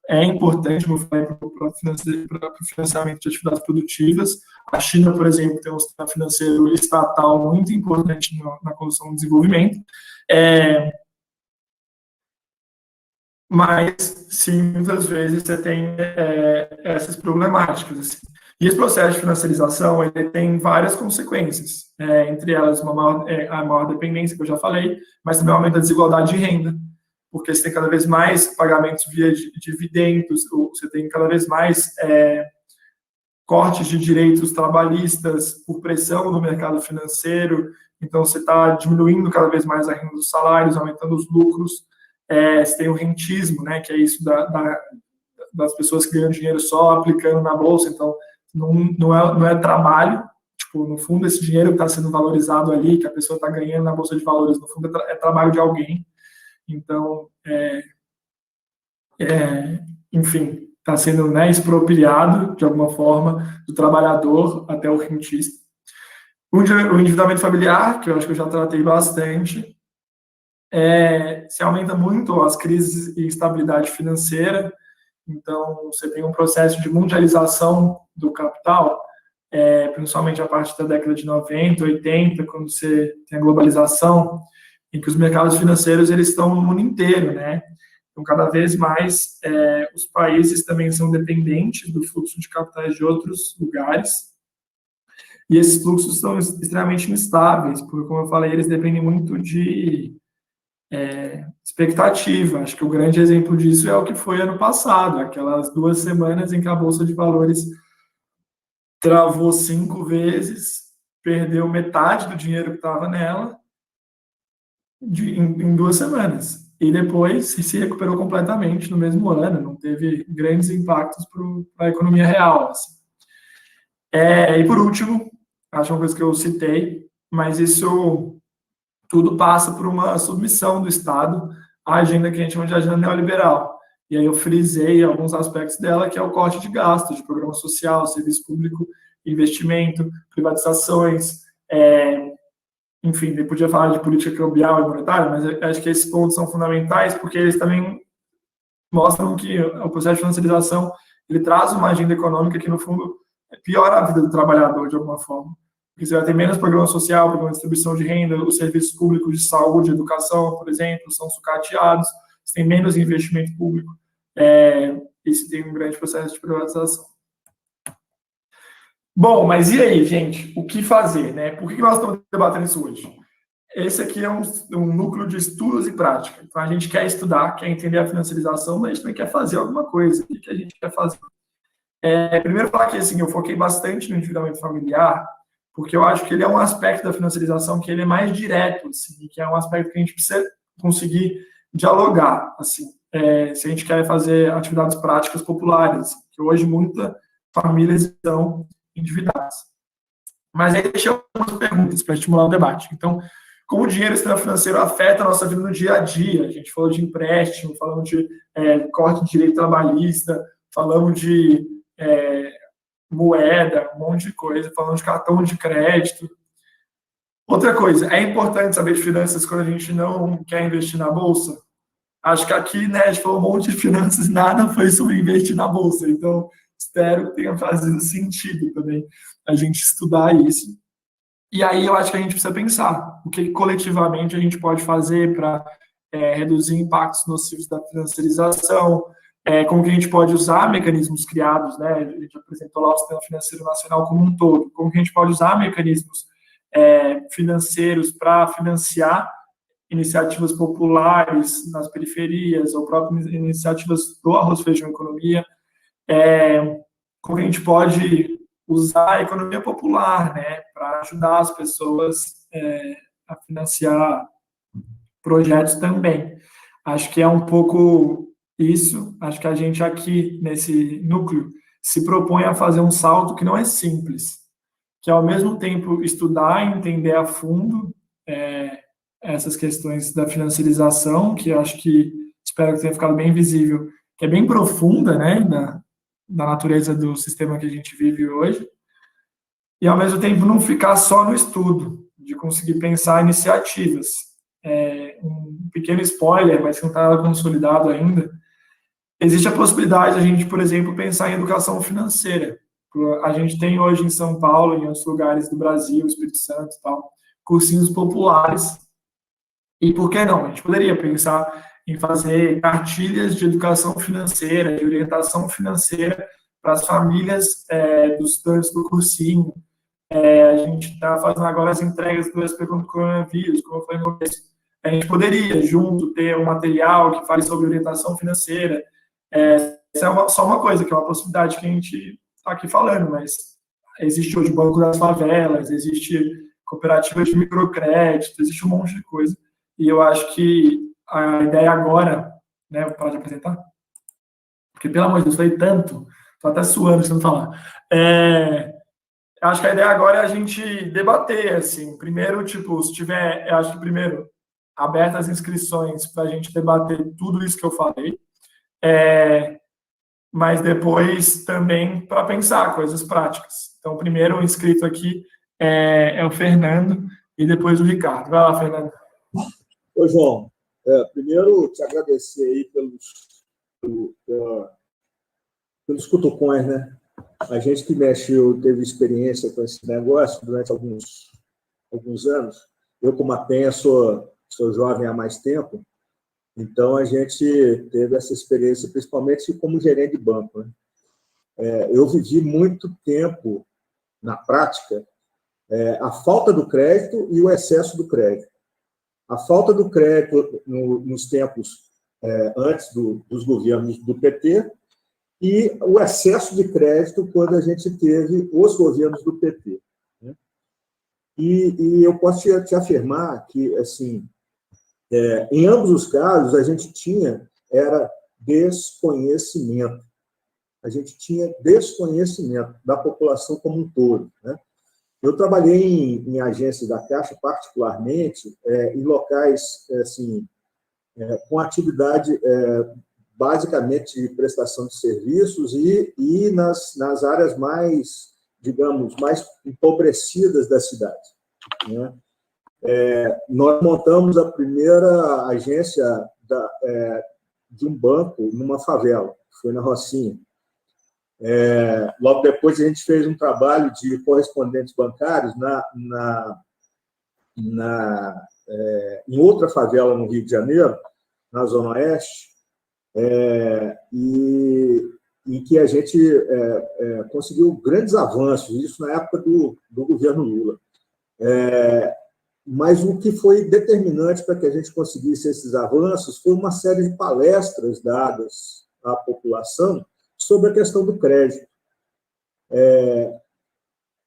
é importante, como eu falei, para o financiamento de atividades produtivas. A China, por exemplo, tem um sistema financeiro estatal muito importante na condução do desenvolvimento. Mas, sim, muitas vezes você tem essas problemáticas. Assim. E esse processo de financiarização ele tem várias consequências, entre elas a maior dependência, que eu já falei, mas também o aumento da desigualdade de renda, porque você tem cada vez mais pagamentos via dividendos, você tem cada vez mais cortes de direitos trabalhistas por pressão do mercado financeiro, então você está diminuindo cada vez mais a renda dos salários, aumentando os lucros, você tem o rentismo, né, que é isso das pessoas que ganham dinheiro só aplicando na bolsa, então não é trabalho, tipo, no fundo esse dinheiro que está sendo valorizado ali, que a pessoa está ganhando na bolsa de valores, no fundo é trabalho de alguém, então, enfim, está sendo expropriado de alguma forma do trabalhador até o rentista. O endividamento familiar, que eu acho que eu já tratei bastante, se aumenta muito as crises e instabilidade financeira, Então, você tem um processo de mundialização do capital, principalmente a partir da década de 90, 80, quando você tem a globalização, em que os mercados financeiros eles estão no mundo inteiro, né? Então, cada vez mais, os países também são dependentes do fluxo de capitais de outros lugares, e esses fluxos são extremamente instáveis, porque, como eu falei, eles dependem muito de expectativa. Acho que o grande exemplo disso é o que foi ano passado, aquelas 2 semanas em que a Bolsa de Valores travou 5 vezes, perdeu metade do dinheiro que estava nela em 2 semanas. E depois se recuperou completamente no mesmo ano, não teve grandes impactos para a economia real. Assim. E por último, acho uma coisa que eu citei, mas isso tudo passa por uma submissão do Estado à agenda que a gente chama de agenda neoliberal. E aí eu frisei alguns aspectos dela, que é o corte de gastos, de programa social, serviço público, investimento, privatizações, enfim, eu podia falar de política cambial e monetária, mas eu acho que esses pontos são fundamentais, porque eles também mostram que o processo de financiarização ele traz uma agenda econômica que, no fundo, piora a vida do trabalhador, de alguma forma. Porque você vai ter menos programa social, programa de distribuição de renda, os serviços públicos de saúde, educação, por exemplo, são sucateados, você tem menos investimento público, e se tem um grande processo de privatização. Bom, mas e aí, gente? O que fazer, né? Por que nós estamos debatendo isso hoje? Esse aqui é um núcleo de estudos e prática. Então, a gente quer estudar, quer entender a financiarização, mas a gente também quer fazer alguma coisa. O que a gente quer fazer? Primeiro, falar que assim, eu foquei bastante no endividamento familiar, porque eu acho que ele é um aspecto da financiarização que ele é mais direto, assim, que é um aspecto que a gente precisa conseguir dialogar, assim, se a gente quer fazer atividades práticas populares, que hoje muitas famílias estão endividadas. Mas aí deixa eu algumas perguntas para estimular o debate. Então, como o dinheiro financeiro afeta a nossa vida no dia a dia? A gente falou de empréstimo, falamos de corte de direito trabalhista, falamos de moeda, um monte de coisa, falando de cartão de crédito. Outra coisa, é importante saber de finanças quando a gente não quer investir na bolsa? Acho que aqui, né, a gente falou um monte de finanças, nada foi sobre investir na bolsa, então espero que tenha fazido sentido também a gente estudar isso. E aí eu acho que a gente precisa pensar o que coletivamente a gente pode fazer para reduzir impactos nocivos da financiarização, como que a gente pode usar mecanismos criados, né? A gente apresentou lá o sistema financeiro nacional como um todo, como que a gente pode usar mecanismos financeiros para financiar iniciativas populares nas periferias, ou próprias iniciativas do Arroz, Feijão e Economia, como que a gente pode usar a economia popular, né, para ajudar as pessoas a financiar projetos também. Acho que é um pouco isso. Acho que a gente aqui, nesse núcleo, se propõe a fazer um salto que não é simples, que é, ao mesmo tempo, estudar e entender a fundo essas questões da financiarização, que eu acho que, espero que tenha ficado bem visível, que é bem profunda, né, da natureza do sistema que a gente vive hoje, e, ao mesmo tempo, não ficar só no estudo, de conseguir pensar iniciativas. Um pequeno spoiler, mas que não está consolidado ainda, existe a possibilidade de a gente, por exemplo, pensar em educação financeira. A gente tem hoje em São Paulo, em outros lugares do Brasil, Espírito Santo e tal, cursinhos populares. E por que não? A gente poderia pensar em fazer cartilhas de educação financeira, de orientação financeira para as famílias dos estudantes do cursinho. A gente está fazendo agora as entregas do SP contra o coronavírus, como eu falei no começo. A gente poderia, junto, ter um material que fale sobre orientação financeira. Essa é só uma coisa, que é uma possibilidade que a gente está aqui falando, mas existe hoje o Banco das Favelas, existe cooperativa de microcrédito, existe um monte de coisa. E eu acho que a ideia agora, né, vou parar de apresentar, porque, pelo amor de Deus, falei tanto, estou até suando sem falar. Acho que a ideia agora é a gente debater, assim, primeiro, tipo, se tiver, eu acho que primeiro, abertas as inscrições para a gente debater tudo isso que eu falei, mas depois também para pensar coisas práticas. Então, primeiro o inscrito aqui é o Fernando e depois o Ricardo. Vai lá, Fernando. Ô, João, primeiro te agradecer aí pela pelos cutucões, né? A gente que mexeu, teve experiência com esse negócio durante alguns anos. Eu, como a Penha, sou jovem há mais tempo, então a gente teve essa experiência, principalmente como gerente de banco, né? Eu vivi muito tempo, na prática, a falta do crédito e o excesso do crédito. A falta do crédito nos tempos antes dos governos do PT e o excesso de crédito quando a gente teve os governos do PT, né? E eu posso te afirmar que, assim, em ambos os casos, a gente era desconhecimento. A gente tinha desconhecimento da população como um todo, né? Eu trabalhei em agências da Caixa, particularmente, em locais assim, com atividade basicamente de prestação de serviços e nas áreas mais, digamos, mais empobrecidas da cidade, né? Nós montamos a primeira agência de um banco numa favela, foi na Rocinha. Logo depois, a gente fez um trabalho de correspondentes bancários em outra favela no Rio de Janeiro, na Zona Oeste, em que a gente conseguiu grandes avanços, isso na época do governo Lula. Mas o que foi determinante para que a gente conseguisse esses avanços foi uma série de palestras dadas à população sobre a questão do crédito.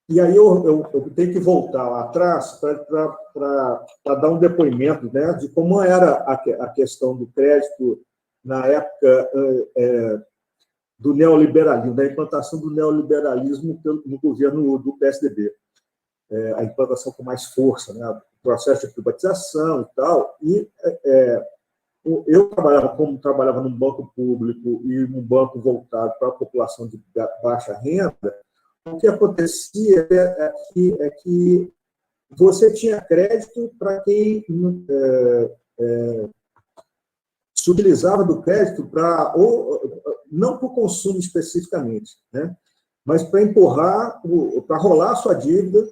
E aí eu tenho que voltar lá atrás para dar um depoimento, né, de como era a questão do crédito na época do neoliberalismo, da implantação do neoliberalismo no governo do PSDB. A implantação com mais força, né, o processo de privatização e tal. E eu trabalhava num banco público e num banco voltado para a população de baixa renda. O que acontecia é que você tinha crédito para quem se utilizava do crédito não para o consumo especificamente, né, mas para empurrar, para rolar a sua dívida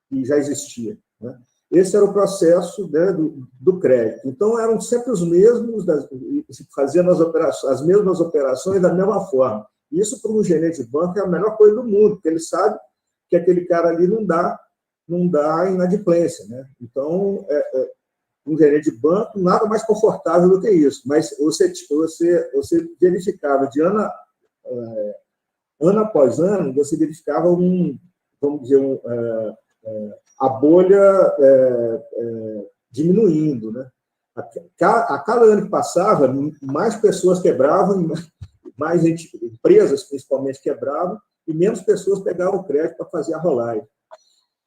que já existia, né? Esse era o processo, né, do crédito. Então, eram sempre os mesmos, fazendo as mesmas operações da mesma forma. Isso, para um gerente de banco, é a melhor coisa do mundo, porque ele sabe que aquele cara ali não dá inadimplência, né? Então, um gerente de banco, nada mais confortável do que isso. Mas você verificava de ano após ano, você verificava vamos dizer, a bolha diminuindo, né? A cada ano que passava, mais pessoas quebravam, mais empresas, principalmente, quebravam, e menos pessoas pegavam crédito para fazer a rolagem.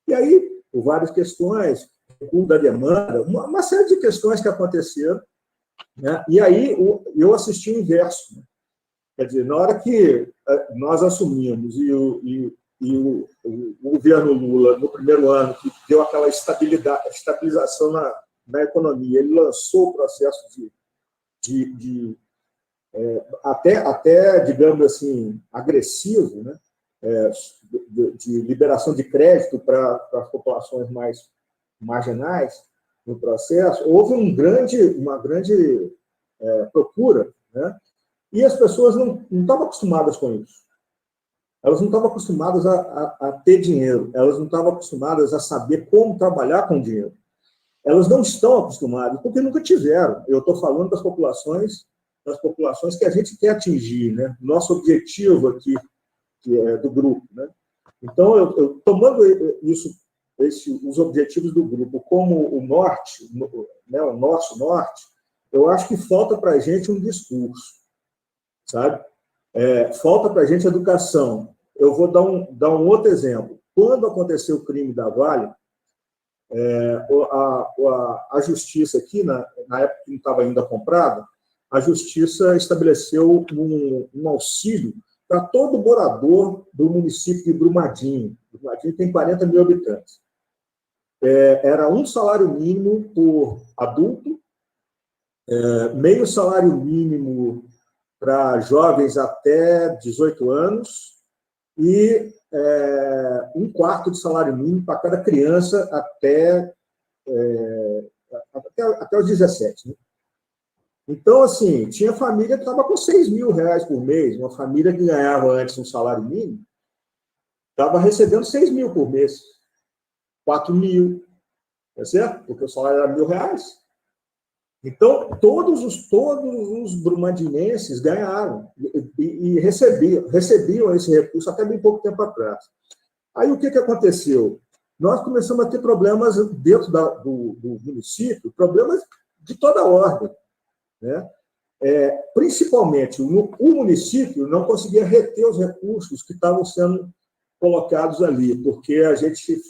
E aí, por várias questões, recuo da demanda, uma série de questões que aconteceram, né? E aí eu assisti o inverso, né? Quer dizer, na hora que nós assumimos e o governo Lula, no primeiro ano, que deu aquela estabilização na economia, ele lançou o processo até, digamos assim, agressivo, né, de liberação de crédito para as populações mais marginais no processo. Houve uma grande procura, né, e as pessoas não estavam acostumadas com isso. Elas não estavam acostumadas a ter dinheiro, elas não estavam acostumadas a saber como trabalhar com dinheiro. Elas não estão acostumadas, porque nunca tiveram. Eu estou falando das populações que a gente quer atingir, né? Nosso objetivo aqui, que é do grupo, né? Então, eu tomando os objetivos do grupo como o norte, né, o nosso norte, eu acho que falta para a gente um discurso, sabe? Falta para a gente educação. Eu vou dar um outro exemplo. Quando aconteceu o crime da Vale, a justiça aqui, na época que não estava ainda comprada, a justiça estabeleceu um auxílio para todo morador do município de Brumadinho. Brumadinho tem 40 mil habitantes. Era um salário mínimo por adulto, meio salário mínimo para jovens até 18 anos e um quarto de salário mínimo para cada criança até os 17. Né? Então, assim, tinha família que estava com R$6.000 por mês. Uma família que ganhava antes um salário mínimo estava recebendo R$6.000 por mês. R$4.000. Tá certo? Porque o salário era R$1.000. Então, todos os brumadinenses ganharam e recebiam esse recurso até bem pouco tempo atrás. Aí, o que aconteceu? Nós começamos a ter problemas dentro do município, problemas de toda ordem. Né? Principalmente, o município não conseguia reter os recursos que estavam sendo colocados ali, porque a gente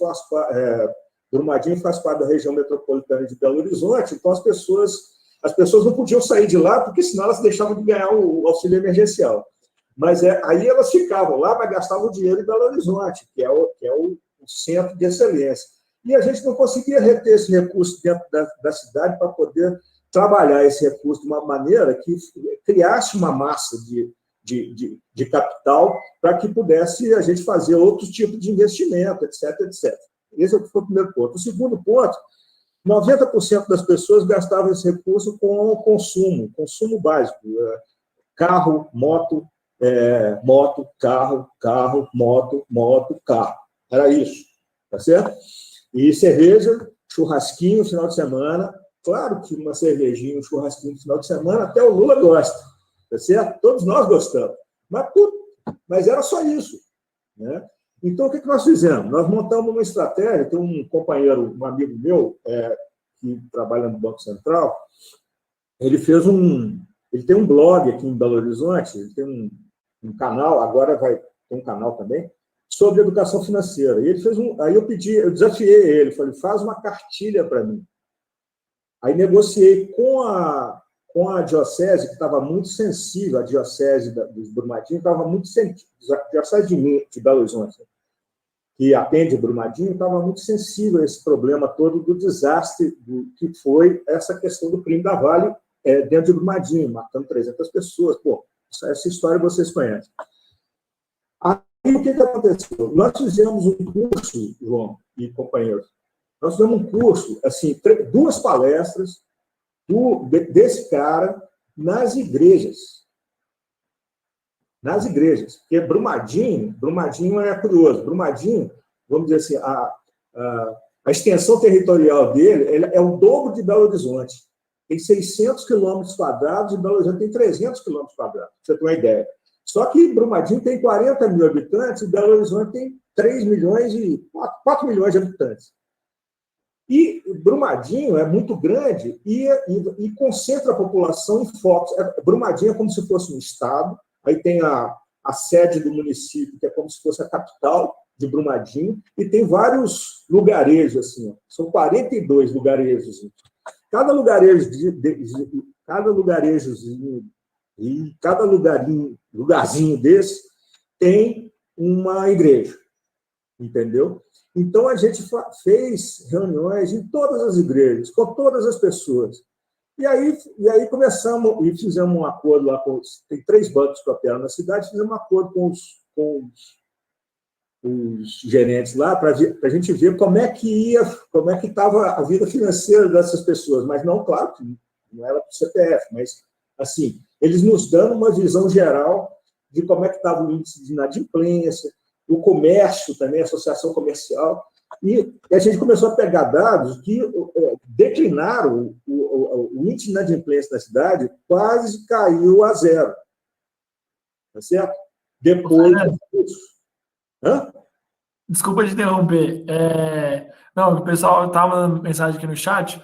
Brumadinho faz parte da região metropolitana de Belo Horizonte, então as pessoas não podiam sair de lá, porque senão elas deixavam de ganhar o auxílio emergencial. Mas aí elas ficavam lá, mas gastavam o dinheiro em Belo Horizonte, que é o centro de excelência. E a gente não conseguia reter esse recurso dentro da cidade para poder trabalhar esse recurso de uma maneira que criasse uma massa de capital para que pudesse a gente fazer outros tipos de investimento, etc, etc. Esse foi o primeiro ponto. O segundo ponto, 90% das pessoas gastavam esse recurso com o consumo básico. Carro, moto, carro, moto, carro. Era isso, tá certo? E cerveja, churrasquinho, final de semana. Claro que uma cervejinha, um churrasquinho no final de semana, até o Lula gosta, tá certo? Todos nós gostamos. Mas era só isso, né? Então, o que nós fizemos? Nós montamos uma estratégia, tem um companheiro, um amigo meu, que trabalha no Banco Central, ele tem um blog aqui em Belo Horizonte, ele tem um canal, agora vai ter um canal também, sobre educação financeira. E ele fez aí eu desafiei ele, falei, faz uma cartilha para mim. Aí negociei com a diocese, que estava muito sensível, a diocese dos Brumadinho estava muito sensível, a diocese de Belo Horizonte, que atende Brumadinho, estava muito sensível a esse problema todo do desastre que foi essa questão do crime da Vale dentro de Brumadinho, matando 300 pessoas. Pô, essa história vocês conhecem. Aí o que aconteceu? Nós fizemos um curso, João e companheiros, nós fizemos um curso, assim, 2 palestras desse cara nas igrejas. Nas igrejas. Porque Brumadinho é curioso. Brumadinho, vamos dizer assim, a extensão territorial dele é o dobro de Belo Horizonte. Tem 600 quilômetros quadrados e Belo Horizonte tem 300 quilômetros quadrados, pra você ter uma ideia. Só que Brumadinho tem 40 mil habitantes e Belo Horizonte tem 4 milhões de habitantes. E Brumadinho é muito grande e concentra a população em focos. Brumadinho é como se fosse um estado, aí tem a sede do município, que é como se fosse a capital de Brumadinho, e tem vários lugarejos, assim, ó. São 42 lugarejos. Cada lugarzinho desse tem uma igreja, entendeu? Então, a gente fez reuniões em todas as igrejas, com todas as pessoas. E aí começamos, e fizemos um acordo lá tem 3 bancos que operam na cidade, fizemos um acordo com os gerentes lá, para a gente ver como é que estava a vida financeira dessas pessoas. Mas não, claro, que não era para o CPF, mas, assim, eles nos dando uma visão geral de como é que estava o índice de inadimplência, o comércio também, a associação comercial, e a gente começou a pegar dados que declinaram o índice de inadimplência da cidade, quase caiu a 0. Tá certo? Depois Hã? Desculpa te interromper. Não, o pessoal estava mandando mensagem aqui no chat.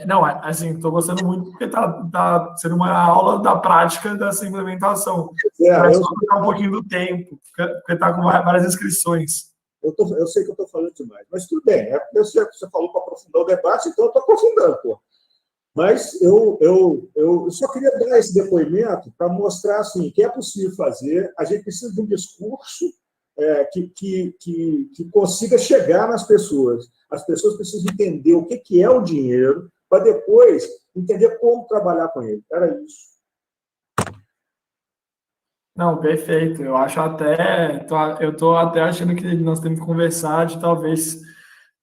Não, assim, estou gostando muito porque está sendo uma aula da prática dessa implementação. Mas só ficar um pouquinho do tempo, porque está com várias inscrições. Eu sei que eu estou falando demais, mas tudo bem. Você falou para aprofundar o debate, então eu estou aprofundando, pô. Mas eu só queria dar esse depoimento para mostrar assim, que é possível fazer. A gente precisa de um discurso que consiga chegar nas pessoas. As pessoas precisam entender o que é o dinheiro, para depois entender como trabalhar com ele. Era isso. Não, perfeito. Eu acho até, eu tô até achando que nós temos que conversar de talvez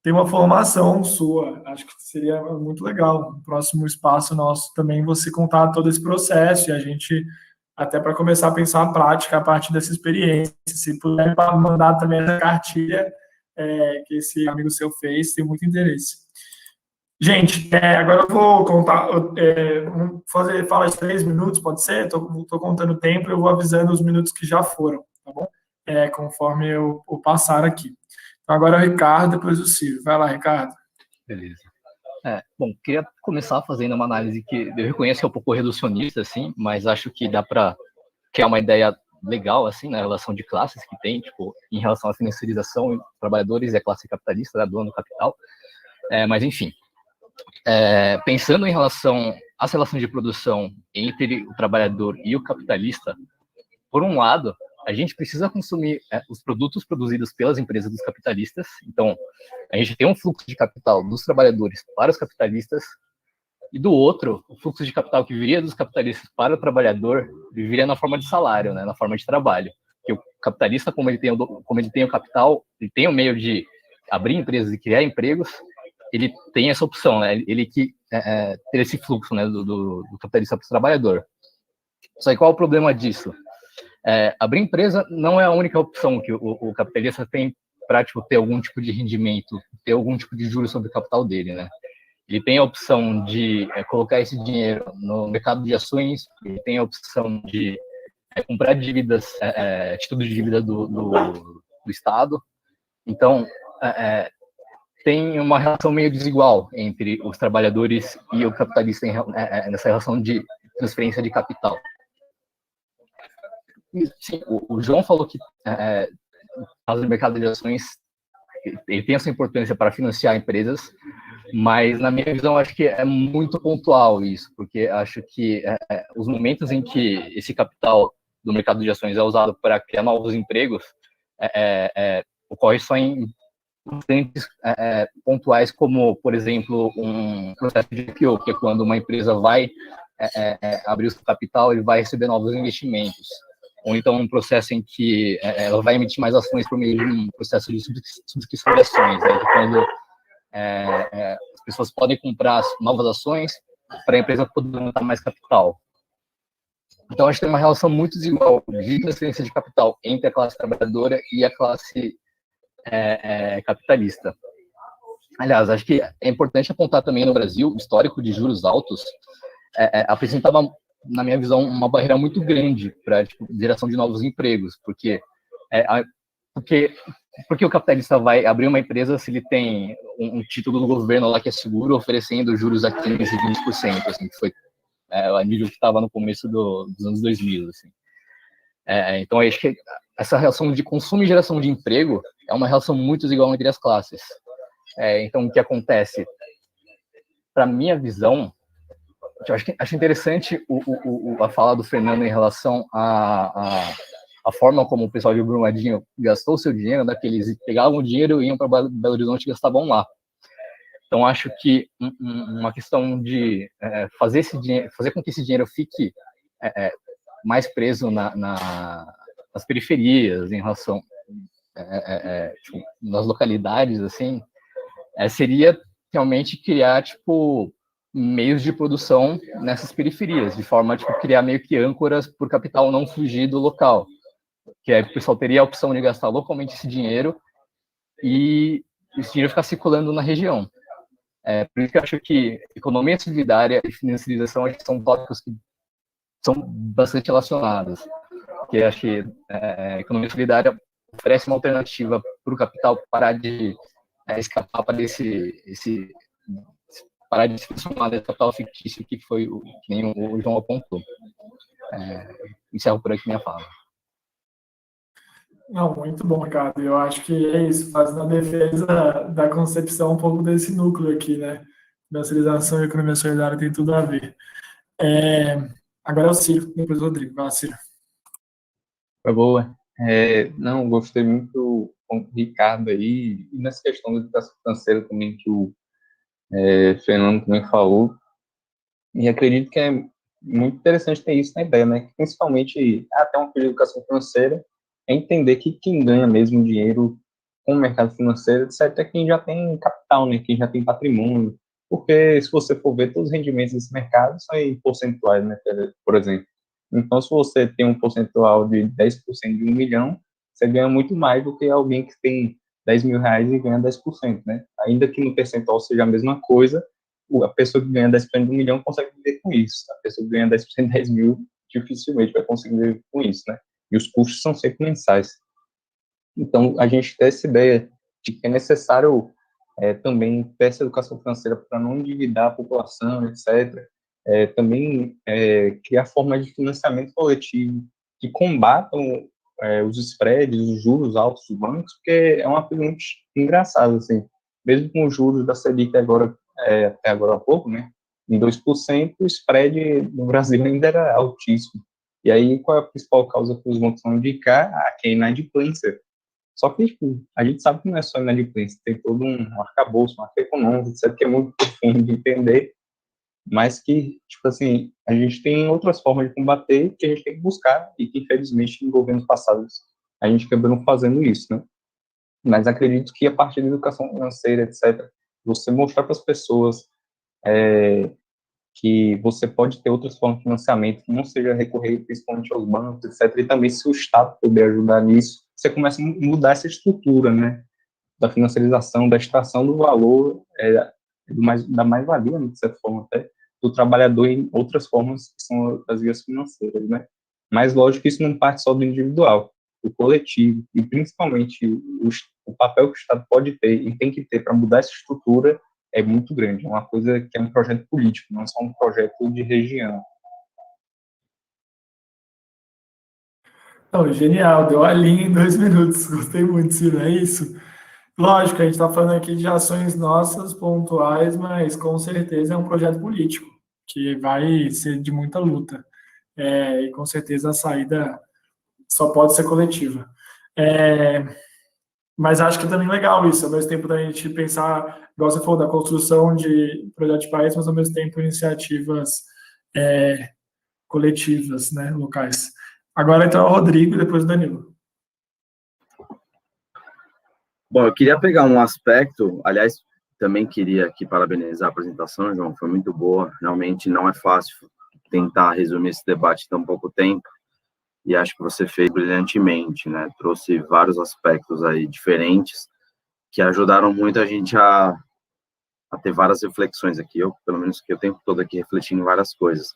ter uma formação sua. Acho que seria muito legal. No próximo espaço nosso também você contar todo esse processo e a gente até para começar a pensar a prática a partir dessa experiência. Se puder mandar também essa cartilha que esse amigo seu fez, tem muito interesse. Gente, agora eu vou contar, vamos fazer fala de 3 minutos, pode ser? Estou contando o tempo, eu vou avisando os minutos que já foram, tá bom? Conforme eu passar aqui. Então, agora é o Ricardo, depois o Ciro. Vai lá, Ricardo. Beleza. Bom, queria começar fazendo uma análise que eu reconheço que é um pouco reducionista, assim, mas acho que dá para criar uma ideia legal, assim, na relação de classes que tem, tipo, em relação à financiarização, trabalhadores e a classe capitalista, né, dono do capital. Mas, enfim, pensando em relação às relações de produção entre o trabalhador e o capitalista, por um lado, a gente precisa consumir os produtos produzidos pelas empresas dos capitalistas. Então, a gente tem um fluxo de capital dos trabalhadores para os capitalistas, e do outro, o fluxo de capital que viria dos capitalistas para o trabalhador viria na forma de salário, né, na forma de trabalho. Porque o capitalista, como ele tem o capital, ele tem o meio de abrir empresas e criar empregos, ele tem essa opção, né, ele que ter esse fluxo, né, do capitalista para o trabalhador. Só que qual é o problema disso? Abrir empresa não é a única opção que o capitalista tem para tipo, ter algum tipo de rendimento, ter algum tipo de juros sobre o capital dele, né? Ele tem a opção de colocar esse dinheiro no mercado de ações, ele tem a opção de comprar dívidas, título de dívida do Estado. Então, tem uma relação meio desigual entre os trabalhadores e o capitalista nessa relação de transferência de capital. Sim, o João falou que o mercado de ações ele tem essa importância para financiar empresas, mas na minha visão acho que é muito pontual isso, porque acho que os momentos em que esse capital do mercado de ações é usado para criar novos empregos ocorre só em instantes pontuais, como, por exemplo, um processo de IPO, que é quando uma empresa vai abrir o seu capital e vai receber novos investimentos. Ou então um processo em que ela vai emitir mais ações por meio de um processo de subscrição de ações, né? Quando as pessoas podem comprar novas ações para a empresa poder montar mais capital. Então, acho que tem uma relação muito desigual de transferência de capital entre a classe trabalhadora e a classe capitalista. Aliás, acho que é importante apontar também no Brasil, o histórico de juros altos apresentava, na minha visão, uma barreira muito grande para geração de novos empregos, porque o capitalista vai abrir uma empresa se ele tem um título do governo lá que é seguro, oferecendo juros a 15%, 20%, assim, que foi o nível que estava no começo dos anos 2000, assim. Então, acho que essa relação de consumo e geração de emprego é uma relação muito desigual entre as classes. Então, o que acontece? Para minha visão, eu acho interessante a fala do Fernando em relação a forma como o pessoal de Brumadinho gastou o seu dinheiro, né, que eles pegavam o dinheiro, iam para Belo Horizonte e gastavam lá. Então, acho que uma questão de fazer com que esse dinheiro fique mais preso nas periferias, em relação nas localidades, assim, seria realmente criar, meios de produção nessas periferias, de forma a criar meio que âncoras para o capital não fugir do local. Que o pessoal teria a opção de gastar localmente esse dinheiro e esse dinheiro ficar circulando na região. Por isso que eu acho que economia solidária e financiarização são tópicos que são bastante relacionados. Porque acho que a economia solidária oferece uma alternativa para o capital parar de escapar para parar de se transformar nesse capital fictício que foi que nem o João apontou. Encerro por aqui minha fala. Não, muito bom, Ricardo. Eu acho que é isso, faz na defesa da concepção um pouco desse núcleo aqui, né? Financiarização e economia solidária tem tudo a ver. Agora é o Ciro, depois o Rodrigo. Vai lá, Ciro. Foi boa. Não, gostei muito do Ricardo aí, e nessa questão da educação financeira também que o Fernando também falou, e acredito que é muito interessante ter isso na ideia, né? Principalmente, até uma coisa de educação financeira, é entender que quem ganha mesmo dinheiro com o mercado financeiro, etc., é quem já tem capital, né? Quem já tem patrimônio. Porque, se você for ver, todos os rendimentos desse mercado são em percentuais, né? Por exemplo. Então, se você tem um percentual de 10% de 1 milhão, você ganha muito mais do que alguém que tem 10 mil reais e ganha 10%, né? Ainda que no percentual seja a mesma coisa, a pessoa que ganha 10% de 1 milhão consegue viver com isso. A pessoa que ganha 10% de 10 mil dificilmente vai conseguir viver com isso, né? E os custos são sempre mensais. Então, a gente tem essa ideia de que é necessário também ter essa educação financeira para não endividar a população, etc. Também criar formas de financiamento coletivo que combatam os spreads, os juros altos dos bancos, porque é uma coisa muito engraçada, assim. Mesmo com os juros da Selic agora, até agora há pouco, né, em 2%, o spread no Brasil ainda era altíssimo. E aí, qual é a principal causa que os bancos vão indicar? Que é a inadimplência. Só que, tipo, a gente sabe que não é só inadimplência, tem todo um arcabouço, um arco econômico, etc., que é muito profundo de entender, mas que, tipo assim, a gente tem outras formas de combater que a gente tem que buscar e que, infelizmente, em governos passados, a gente acabou não fazendo isso, né? Mas acredito que, a partir da educação financeira, etc., você mostrar para as pessoas que você pode ter outras formas de financiamento, que não seja recorrer principalmente aos bancos, etc., e também, se o Estado puder ajudar nisso, você começa a mudar essa estrutura, né, da financiarização, da extração do valor, da mais-valia, né, de certa forma, até, do trabalhador em outras formas que são as vias financeiras, né. Mas, lógico que isso não parte só do individual, do coletivo, e principalmente o papel que o Estado pode ter e tem que ter para mudar essa estrutura é muito grande, é uma coisa que é um projeto político, não é só um projeto de região. Não, genial, deu a linha em 2 minutos. Gostei muito, Ciro, é isso. Lógico, a gente está falando aqui de ações nossas, pontuais, mas com certeza é um projeto político, que vai ser de muita luta. E com certeza a saída só pode ser coletiva. Mas acho que também legal isso, ao mesmo tempo da gente pensar, igual você falou, da construção de projeto de país, mas ao mesmo tempo iniciativas coletivas, né, locais. Agora então é o Rodrigo e depois o Danilo. Bom, eu queria pegar um aspecto, aliás, também queria aqui parabenizar a apresentação, João, foi muito boa, realmente não é fácil tentar resumir esse debate em tão pouco tempo, e acho que você fez brilhantemente, né, trouxe vários aspectos aí diferentes, que ajudaram muito a gente a ter várias reflexões aqui, pelo menos que eu tempo todo aqui refletindo em várias coisas.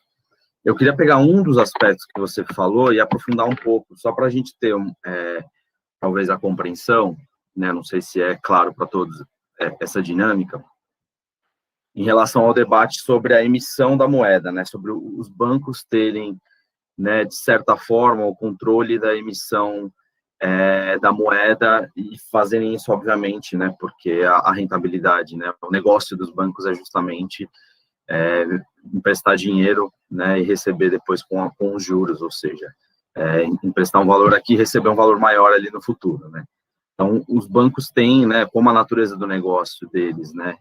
Eu queria pegar um dos aspectos que você falou e aprofundar um pouco, só para a gente ter, talvez, a compreensão, né, não sei se é claro para todos essa dinâmica, em relação ao debate sobre a emissão da moeda, né, sobre os bancos terem, né, de certa forma, o controle da emissão da moeda e fazerem isso, obviamente, né, porque a rentabilidade, né, o negócio dos bancos é justamente emprestar dinheiro, né, e receber depois com os juros, ou seja, emprestar um valor aqui e receber um valor maior ali no futuro, né. Então, os bancos têm, né, como a natureza do negócio deles, né,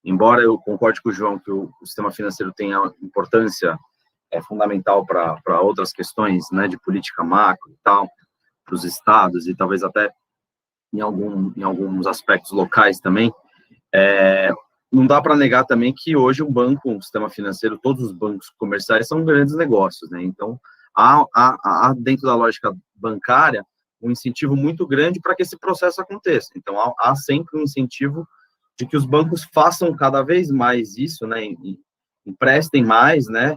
embora eu concorde com o João que o sistema financeiro tenha importância fundamental para outras questões, né, de política macro e tal, para os estados e talvez até em alguns aspectos locais também, não dá para negar também que hoje um sistema financeiro, todos os bancos comerciais são grandes negócios, né? Então, há dentro da lógica bancária um incentivo muito grande para que esse processo aconteça. Então, há sempre um incentivo de que os bancos façam cada vez mais isso, né? Emprestem mais, né?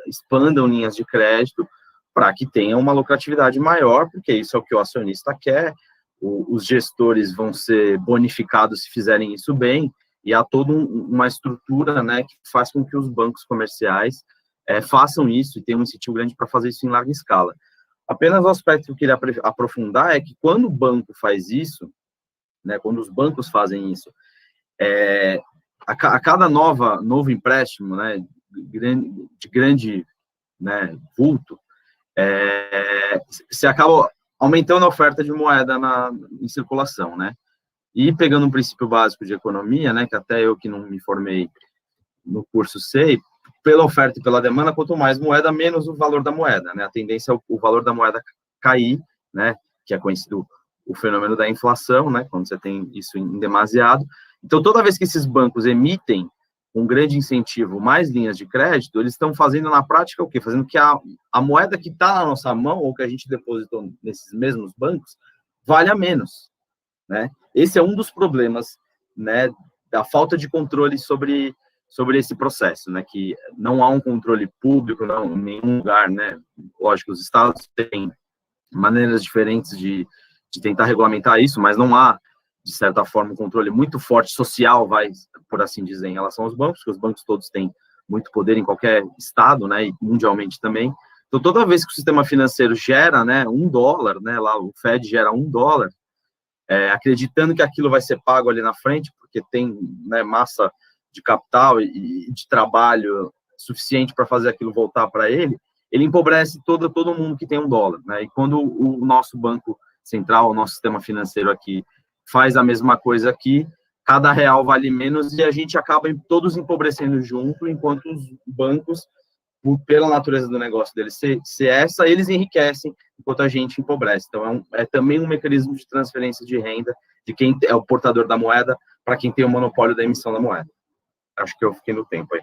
Expandam linhas de crédito para que tenha uma lucratividade maior, porque isso é o que o acionista quer, os gestores vão ser bonificados se fizerem isso bem, e há toda uma estrutura, né, que faz com que os bancos comerciais façam isso, e tem um incentivo grande para fazer isso em larga escala. Apenas o aspecto que eu queria aprofundar é que quando o banco faz isso, né, quando os bancos fazem isso, a cada novo empréstimo, né, de grande, né, vulto, se acaba aumentando a oferta de moeda em circulação, né? E pegando um princípio básico de economia, né, que até eu que não me formei no curso sei, pela oferta e pela demanda, quanto mais moeda, menos o valor da moeda, né? A tendência é o valor da moeda cair, né? Que é conhecido o fenômeno da inflação, né? Quando você tem isso em demasiado. Então, toda vez que esses bancos emitem um grande incentivo, mais linhas de crédito, eles estão fazendo na prática o quê? Fazendo que a moeda que está na nossa mão, ou que a gente depositou nesses mesmos bancos, valha menos, né? Esse é um dos problemas, né, da falta de controle sobre esse processo, né, que não há um controle público, não, em nenhum lugar, né? Lógico, os estados têm maneiras diferentes de tentar regulamentar isso, mas não há, de certa forma, um controle muito forte social, por assim dizer, em relação aos bancos, porque os bancos todos têm muito poder em qualquer estado, né, e mundialmente também. Então, toda vez que o sistema financeiro gera, né, $1, né, lá o Fed gera $1, acreditando que aquilo vai ser pago ali na frente, porque tem, né, massa de capital e de trabalho suficiente para fazer aquilo voltar para ele empobrece todo mundo que tem $1, né? E quando o nosso banco central, o nosso sistema financeiro aqui faz a mesma coisa aqui, cada real vale menos e a gente acaba todos empobrecendo junto, enquanto os bancos, pela natureza do negócio deles ser essa, eles enriquecem, enquanto a gente empobrece. Então, é também um mecanismo de transferência de renda de quem é o portador da moeda para quem tem o monopólio da emissão da moeda. Acho que eu fiquei no tempo aí.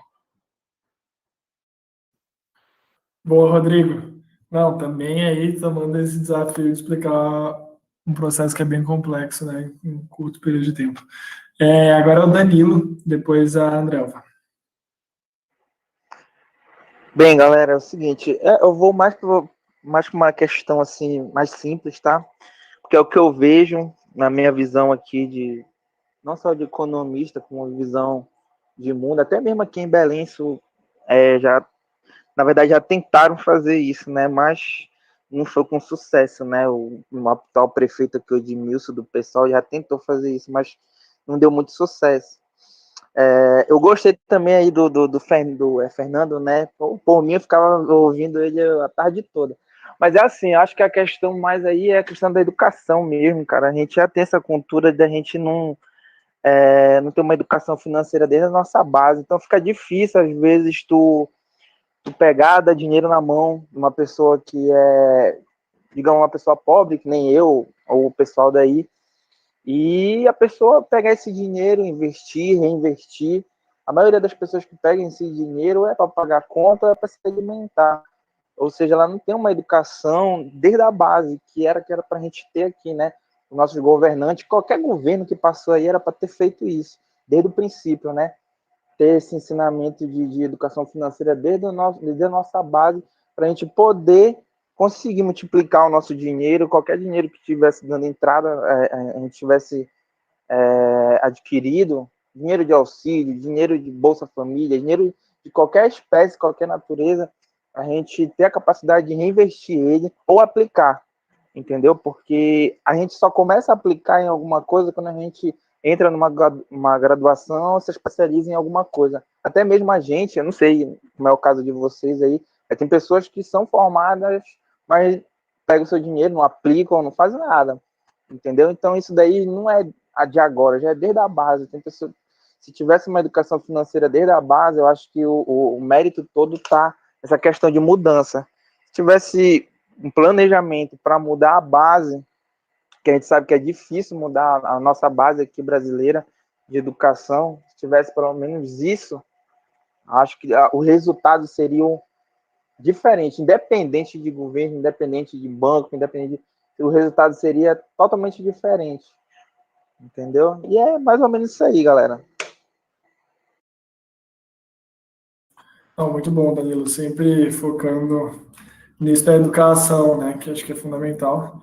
Boa, Rodrigo. Não, também aí tomando esse desafio de explicar um processo que é bem complexo, né, em um curto período de tempo. Agora é o Danilo, depois a Andrelva. Bem, galera, é o seguinte, eu vou mais para uma questão assim, mais simples, tá? Porque é o que eu vejo na minha visão aqui não só de economista, como visão de mundo, até mesmo aqui em Belém, na verdade, já tentaram fazer isso, né? Mas não foi com sucesso, né? O atual prefeito aqui, o Edmilson, do PSOL, já tentou fazer isso, mas não deu muito sucesso. Eu gostei também aí do Fernando, né? Por mim, eu ficava ouvindo ele a tarde toda. Mas é assim, acho que a questão mais aí é a questão da educação mesmo, cara. A gente já tem essa cultura de a gente não ter uma educação financeira desde a nossa base. Então fica difícil, às vezes, tu pegar, dar dinheiro na mão de uma pessoa que digamos, uma pessoa pobre, que nem eu, ou o pessoal daí, e a pessoa pegar esse dinheiro, investir, reinvestir. A maioria das pessoas que pegam esse dinheiro é para pagar conta, é para se alimentar. Ou seja, ela não tem uma educação desde a base, que era para a gente ter aqui, né? Os nossos governantes, qualquer governo que passou aí era para ter feito isso, desde o princípio, né? Ter esse ensinamento de educação financeira desde a nossa base, para a gente poder conseguir multiplicar o nosso dinheiro, qualquer dinheiro que estivesse dando entrada, a gente tivesse adquirido, dinheiro de auxílio, dinheiro de Bolsa Família, dinheiro de qualquer espécie, qualquer natureza, a gente ter a capacidade de reinvestir ele ou aplicar, entendeu? Porque a gente só começa a aplicar em alguma coisa quando a gente entra numa graduação, se especializa em alguma coisa. Até mesmo a gente, eu não sei como é o caso de vocês aí, tem pessoas que são formadas, mas pegam o seu dinheiro, não aplicam, não fazem nada, entendeu? Então isso daí não é de agora, já é desde a base. Tem pessoas, se tivesse uma educação financeira desde a base, eu acho que o mérito todo está nessa questão de mudança. Se tivesse um planejamento para mudar a base, que a gente sabe que é difícil mudar a nossa base aqui brasileira de educação, se tivesse pelo menos isso, acho que os resultados seriam diferentes, independente de governo, independente de banco, o resultado seria totalmente diferente, entendeu? E é mais ou menos isso aí, galera. Muito bom, Danilo, sempre focando nisso da educação, né, que acho que é fundamental.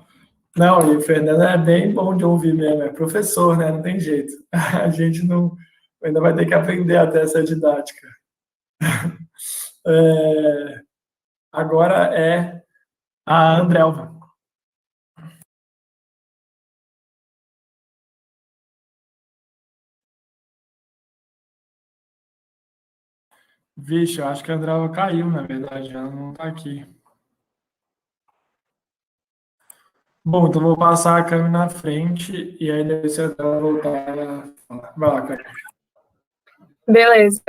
Não, e o Fernando é bem bom de ouvir mesmo, é professor, né? Não tem jeito. A gente não ainda vai ter que aprender até essa didática. Agora é a Andrelva. Vixe, eu acho que a Andrelva caiu, na verdade, ela não está aqui. Bom, então vou passar a câmera na frente e aí depois se ela voltar, ela fala. Vai lá, Câmera. Beleza.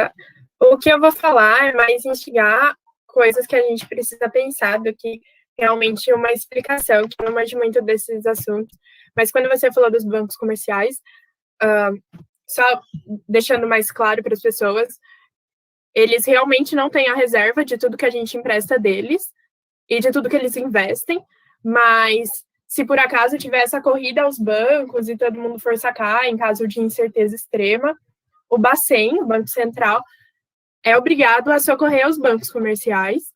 O que eu vou falar é mais instigar coisas que a gente precisa pensar do que realmente uma explicação, que eu não manjo muito desses assuntos. Mas quando você falou dos bancos comerciais, só deixando mais claro para as pessoas, eles realmente não têm a reserva de tudo que a gente empresta deles e de tudo que eles investem, mas se por acaso tiver essa corrida aos bancos e todo mundo for sacar em caso de incerteza extrema, o Bacen, o Banco Central, é obrigado a socorrer os bancos comerciais.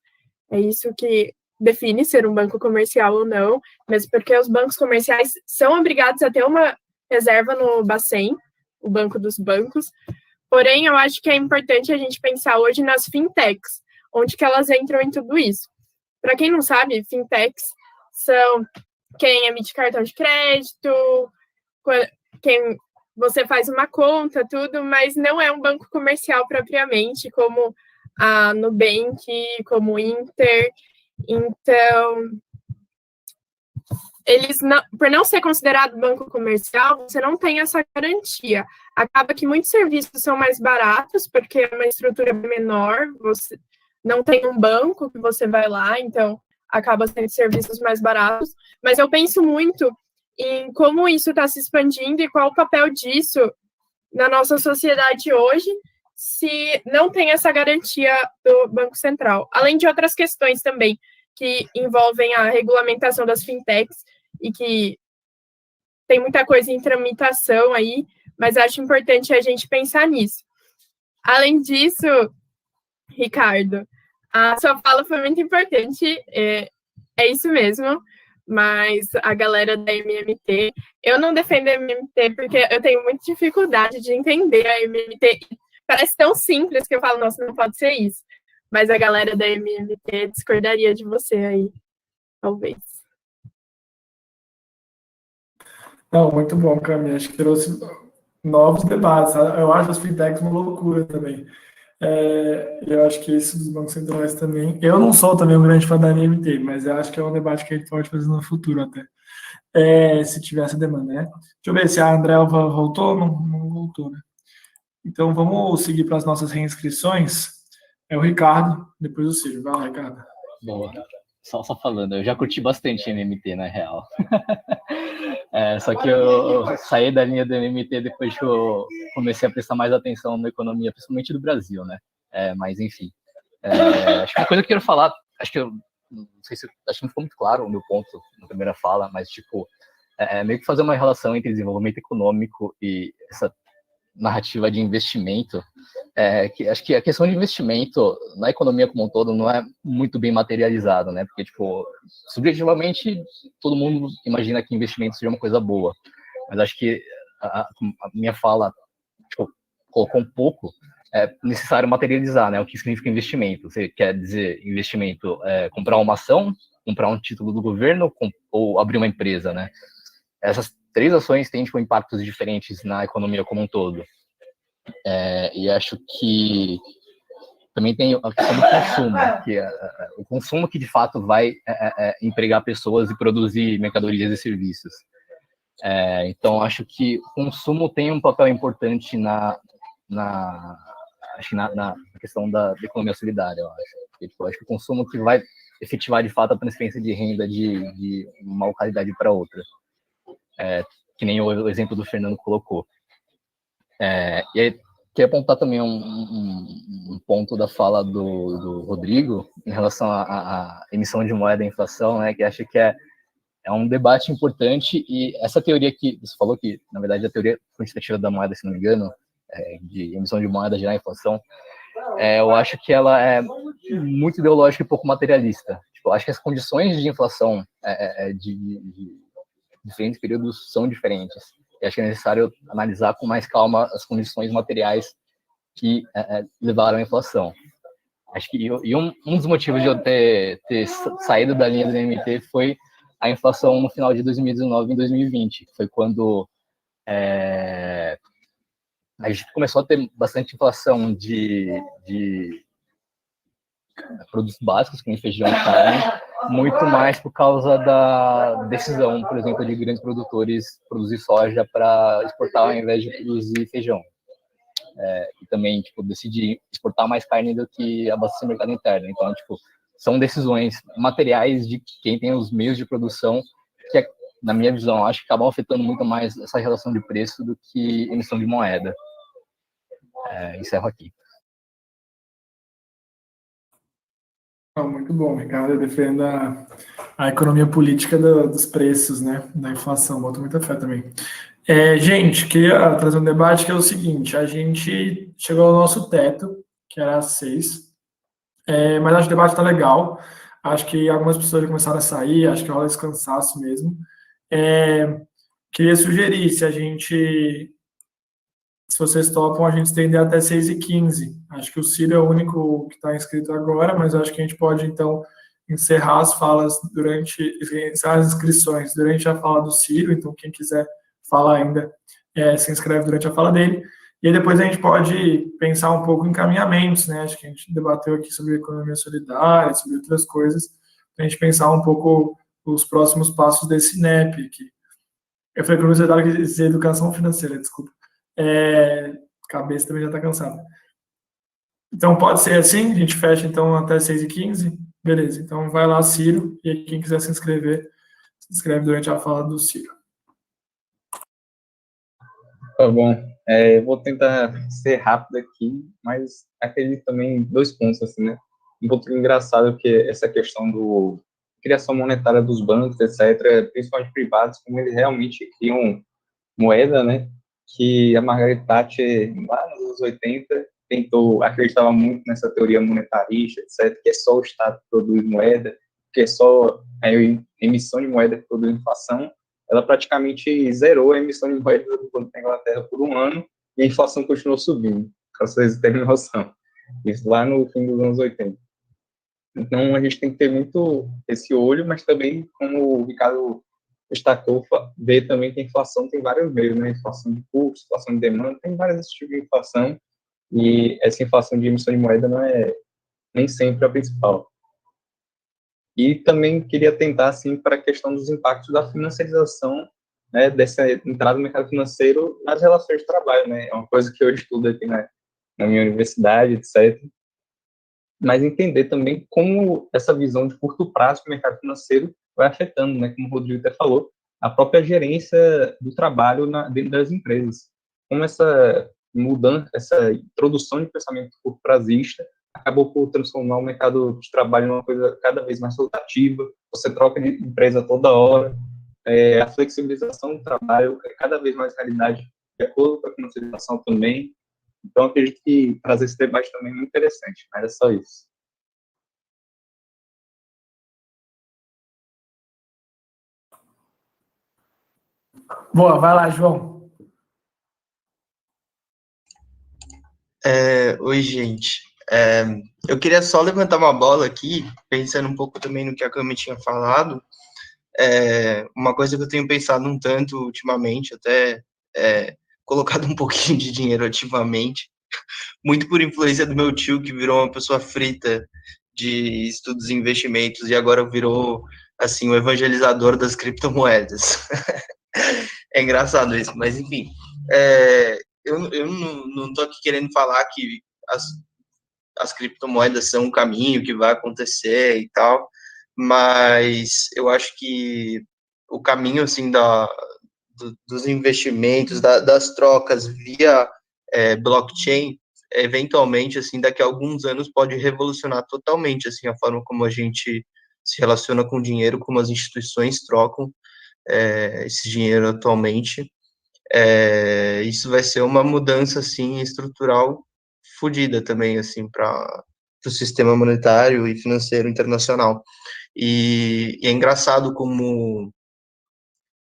É isso que define ser um banco comercial ou não, mesmo porque os bancos comerciais são obrigados a ter uma reserva no Bacen, o banco dos bancos. Porém, eu acho que é importante a gente pensar hoje nas fintechs, onde que elas entram em tudo isso. Para quem não sabe, fintechs são quem emite cartão de crédito, quem você faz uma conta, tudo, mas não é um banco comercial propriamente, como a Nubank, como o Inter. Então, eles não, por não ser considerado banco comercial, você não tem essa garantia. Acaba que muitos serviços são mais baratos, porque é uma estrutura menor, você não tem um banco que você vai lá, então acaba sendo serviços mais baratos. Mas eu penso muito em como isso está se expandindo e qual o papel disso na nossa sociedade hoje, se não tem essa garantia do Banco Central. Além de outras questões também, que envolvem a regulamentação das fintechs e que tem muita coisa em tramitação aí, mas acho importante a gente pensar nisso. Além disso, Ricardo, a sua fala foi muito importante, é isso mesmo, mas a galera da MMT, eu não defendo a MMT porque eu tenho muita dificuldade de entender a MMT, parece tão simples que eu falo, nossa, não pode ser isso, mas a galera da MMT discordaria de você aí, talvez. Não, muito bom, Camila. Acho que trouxe novos debates. Eu acho as fintechs uma loucura também. Eu acho que isso dos bancos centrais também. Eu não sou também um grande fã da MMT, mas eu acho que é um debate que a gente pode fazer no futuro até. Se tiver essa demanda, né? Deixa eu ver se a Andrelva voltou. Não voltou, né? Então vamos seguir para as nossas reinscrições. É o Ricardo, depois o Ciro. Vai lá, Ricardo. Boa. Só falando, eu já curti bastante MMT, na real. Só que eu saí da linha do MMT depois que eu comecei a prestar mais atenção na economia, principalmente do Brasil, né? Mas, enfim. Acho que uma coisa que eu quero falar, acho que não ficou muito claro o meu ponto na primeira fala, mas, tipo, meio que fazer uma relação entre desenvolvimento econômico e essa narrativa de investimento, que acho que a questão de investimento na economia como um todo não é muito bem materializada, né? Porque, tipo, subjetivamente, todo mundo imagina que investimento seja uma coisa boa, mas acho que a minha fala, tipo, colocou um pouco, necessário materializar, né? O que significa investimento. Você quer dizer investimento, comprar uma ação, comprar um título do governo ou abrir uma empresa, né? Essas três ações têm, tipo, impactos diferentes na economia como um todo. E acho que também tem a questão do consumo, que o consumo que, de fato, vai empregar pessoas e produzir mercadorias e serviços. Então, acho que o consumo tem um papel importante na questão da economia solidária, eu acho. Porque, tipo, acho que o consumo que vai efetivar, de fato, a transferência de renda de uma localidade para outra. Que nem o exemplo do Fernando colocou. E aí, queria apontar também um ponto da fala do Rodrigo em relação à emissão de moeda e inflação, né, que acho que é um debate importante, e essa teoria que você falou, que na verdade a teoria quantitativa da moeda, se não me engano, de emissão de moeda gerar inflação, eu acho que ela é muito ideológica e pouco materialista. Tipo, eu acho que as condições de inflação de diferentes períodos são diferentes. E acho que é necessário analisar com mais calma as condições materiais que levaram à inflação. Acho que um dos motivos de eu ter saído da linha do MMT foi a inflação no final de 2019 e 2020, que foi quando a gente começou a ter bastante inflação de produtos básicos, como feijão e carne, muito mais por causa da decisão, por exemplo, de grandes produtores produzir soja para exportar ao invés de produzir feijão. e também, tipo, decidir exportar mais carne do que abastecer o mercado interno. Então, tipo, são decisões materiais de quem tem os meios de produção que, na minha visão, acho que acabam afetando muito mais essa relação de preço do que emissão de moeda. Encerro aqui. Muito bom, Ricardo. Defendo a economia política dos preços, né? Da inflação. Boto muita fé também. Gente, queria trazer um debate que é o seguinte: a gente chegou ao nosso teto, que era 6, mas acho que o debate está legal. Acho que algumas pessoas já começaram a sair, acho que rola esse cansaço mesmo. Queria sugerir, se vocês topam, a gente estender até 6h15. Acho que o Ciro é o único que está inscrito agora, mas acho que a gente pode, então, encerrar as inscrições durante a fala do Ciro. Então, quem quiser falar ainda, se inscreve durante a fala dele. E aí depois a gente pode pensar um pouco em encaminhamentos, né? Acho que a gente debateu aqui sobre economia solidária, sobre outras coisas, para a gente pensar um pouco os próximos passos desse NEP aqui. Eu falei economia solidária, quer dizer educação financeira, desculpa. Cabeça também já está cansada. Então pode ser assim, a gente fecha então até 6h15. Beleza, então vai lá, Ciro, e aí, quem quiser se inscrever, se inscreve durante a fala do Ciro. Tá bom. Vou tentar ser rápido aqui, mas acredito também em 2 pontos, assim, né? Um ponto engraçado que é essa questão do criação monetária dos bancos, etc., principalmente privados, como eles realmente criam moeda, né? Que a Margaret Thatcher, lá nos anos 80, acreditava muito nessa teoria monetarista, etc., que é só o Estado que produz moeda, que é só a emissão de moeda que produz inflação. Ela praticamente zerou a emissão de moeda do Banco da Inglaterra por um ano e a inflação continuou subindo, para vocês terem noção. Isso lá no fim dos anos 80. Então, a gente tem que ter muito esse olho, mas também, como o Ricardo destacou, ver também que a inflação tem vários meios, né? Inflação de custo, inflação de demanda, tem vários tipos de inflação, e essa inflação de emissão de moeda não é nem sempre a principal. E também queria tentar, assim, para a questão dos impactos da financiarização, né, dessa entrada no mercado financeiro nas relações de trabalho, né? É uma coisa que eu estudo aqui na minha universidade, etc. Mas entender também como essa visão de curto prazo do mercado financeiro vai afetando, né, como o Rodrigo até falou, a própria gerência do trabalho dentro das empresas. Como essa mudança, essa introdução de pensamento curto-prazista acabou por transformar o mercado de trabalho numa coisa cada vez mais rotativa, você troca de empresa toda hora, a flexibilização do trabalho é cada vez mais realidade, de acordo com a financiarização também. Então, acredito que trazer esse debate também é muito interessante, mas é só isso. Boa, vai lá, João. Oi, gente. Eu queria só levantar uma bola aqui, pensando um pouco também no que a Cami tinha falado. Uma coisa que eu tenho pensado um tanto ultimamente, até colocado um pouquinho de dinheiro ativamente, muito por influência do meu tio, que virou uma pessoa frita de estudos e investimentos e agora virou, assim, o evangelizador das criptomoedas. É engraçado isso, mas enfim. Eu não estou aqui querendo falar que as criptomoedas são um caminho que vai acontecer e tal, mas eu acho que o caminho, assim, dos investimentos, das trocas via blockchain, eventualmente, assim, daqui a alguns anos pode revolucionar totalmente, assim, a forma como a gente se relaciona com o dinheiro, como as instituições trocam esse dinheiro atualmente. Isso vai ser uma mudança, assim, estrutural fodida também, assim, para o sistema monetário e financeiro internacional. E é engraçado como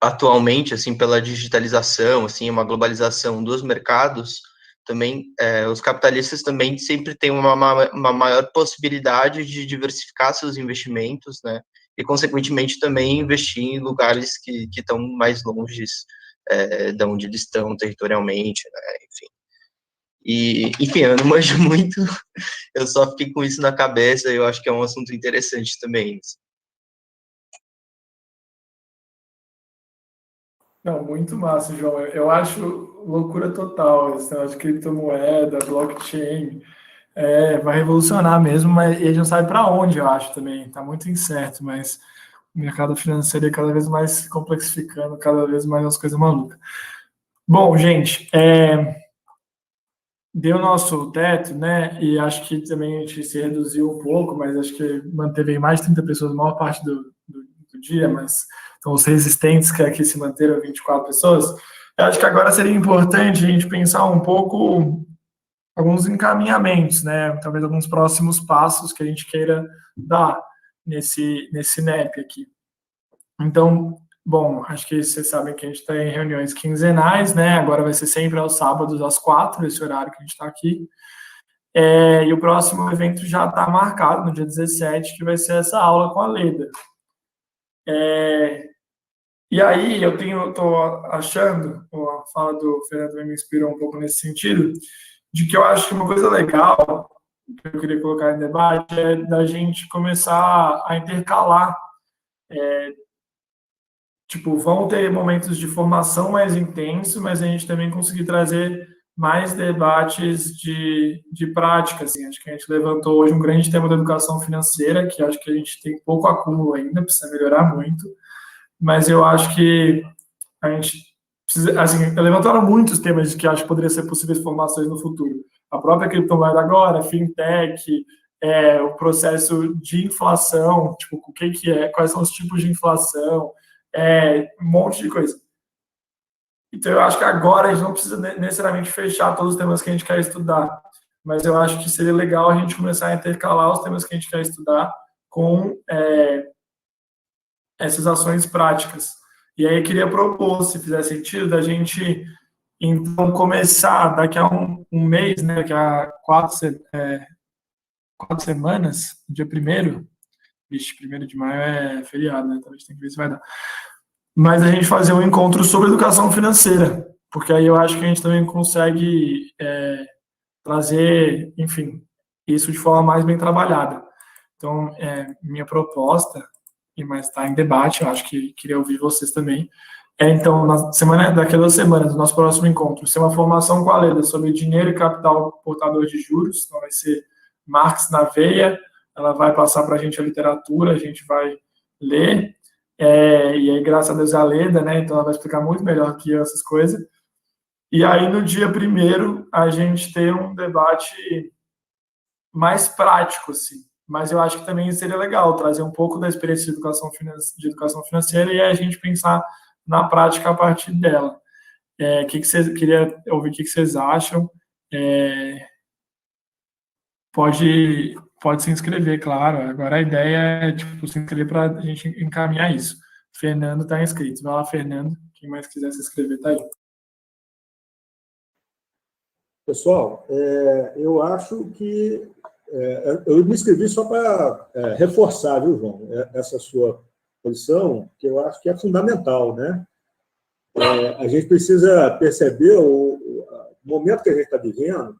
atualmente, assim, pela digitalização, assim, uma globalização dos mercados, também os capitalistas também sempre têm uma maior possibilidade de diversificar seus investimentos, né, e consequentemente também investir em lugares que estão mais longe de onde eles estão territorialmente, né, enfim. E, enfim, eu não manjo muito, eu só fiquei com isso na cabeça, e eu acho que é um assunto interessante também. Não, muito massa, João. Eu acho loucura total esse negócio de criptomoeda, blockchain. Vai revolucionar mesmo, mas e a gente não sabe para onde, eu acho também. Está muito incerto, mas o mercado financeiro é cada vez mais se complexificando, cada vez mais as coisas malucas. Bom, gente, deu nosso teto, né? E acho que também a gente se reduziu um pouco, mas acho que manteve mais de 30 pessoas na maior parte do dia, mas então os resistentes que aqui se manteram 24 pessoas. Eu acho que agora seria importante a gente pensar um pouco alguns encaminhamentos, né? Talvez alguns próximos passos que a gente queira dar nesse NEP aqui. Então, bom, acho que vocês sabem que a gente está em reuniões quinzenais, né? Agora vai ser sempre aos sábados, às 4, esse horário que a gente está aqui. E o próximo evento já está marcado, no dia 17, que vai ser essa aula com a Leda. E aí, eu estou achando, a fala do Fernando me inspirou um pouco nesse sentido, de que eu acho que uma coisa legal que eu queria colocar em debate é da gente começar a intercalar. Vão ter momentos de formação mais intensos, mas a gente também conseguir trazer mais debates de prática. Assim. Acho que a gente levantou hoje um grande tema da educação financeira, que acho que a gente tem pouco acúmulo ainda, precisa melhorar muito. Mas eu acho que a gente precisa, assim, levantaram muitos temas que acho que poderiam ser possíveis formações no futuro. A própria criptomoeda agora, fintech, o processo de inflação, o que é, quais são os tipos de inflação, um monte de coisa. Então, eu acho que agora a gente não precisa necessariamente fechar todos os temas que a gente quer estudar, mas eu acho que seria legal a gente começar a intercalar os temas que a gente quer estudar com essas ações práticas. E aí eu queria propor, se fizer sentido, da gente, então, começar daqui a um mês, né, daqui a 4 semanas, dia 1º, 1º de maio é feriado, né, talvez tem que ver se vai dar. Mas a gente fazer um encontro sobre educação financeira, porque aí eu acho que a gente também consegue trazer, enfim, isso de forma mais bem trabalhada. Então, minha proposta, mas está em debate, eu acho que queria ouvir vocês também, então, daqui a 2 semanas, o nosso próximo encontro, ser uma formação com a Leda sobre dinheiro e capital portador de juros, então vai ser Marx na veia, ela vai passar para a gente a literatura, a gente vai ler, e aí, graças a Deus, é a Leda, né, então ela vai explicar muito melhor que eu essas coisas, e aí, no dia 1º, a gente ter um debate mais prático, assim, mas eu acho que também seria legal trazer um pouco da experiência de educação financeira e aí a gente pensar na prática a partir dela. Queria ouvir o que vocês acham. Pode se inscrever, claro. Agora a ideia é se inscrever para a gente encaminhar isso. Fernando está inscrito. Vai lá, Fernando. Quem mais quiser se inscrever, está aí. Pessoal, eu acho que eu me inscrevi só para reforçar, viu, João, essa sua posição, que eu acho que é fundamental, né? A gente precisa perceber o momento que a gente está vivendo,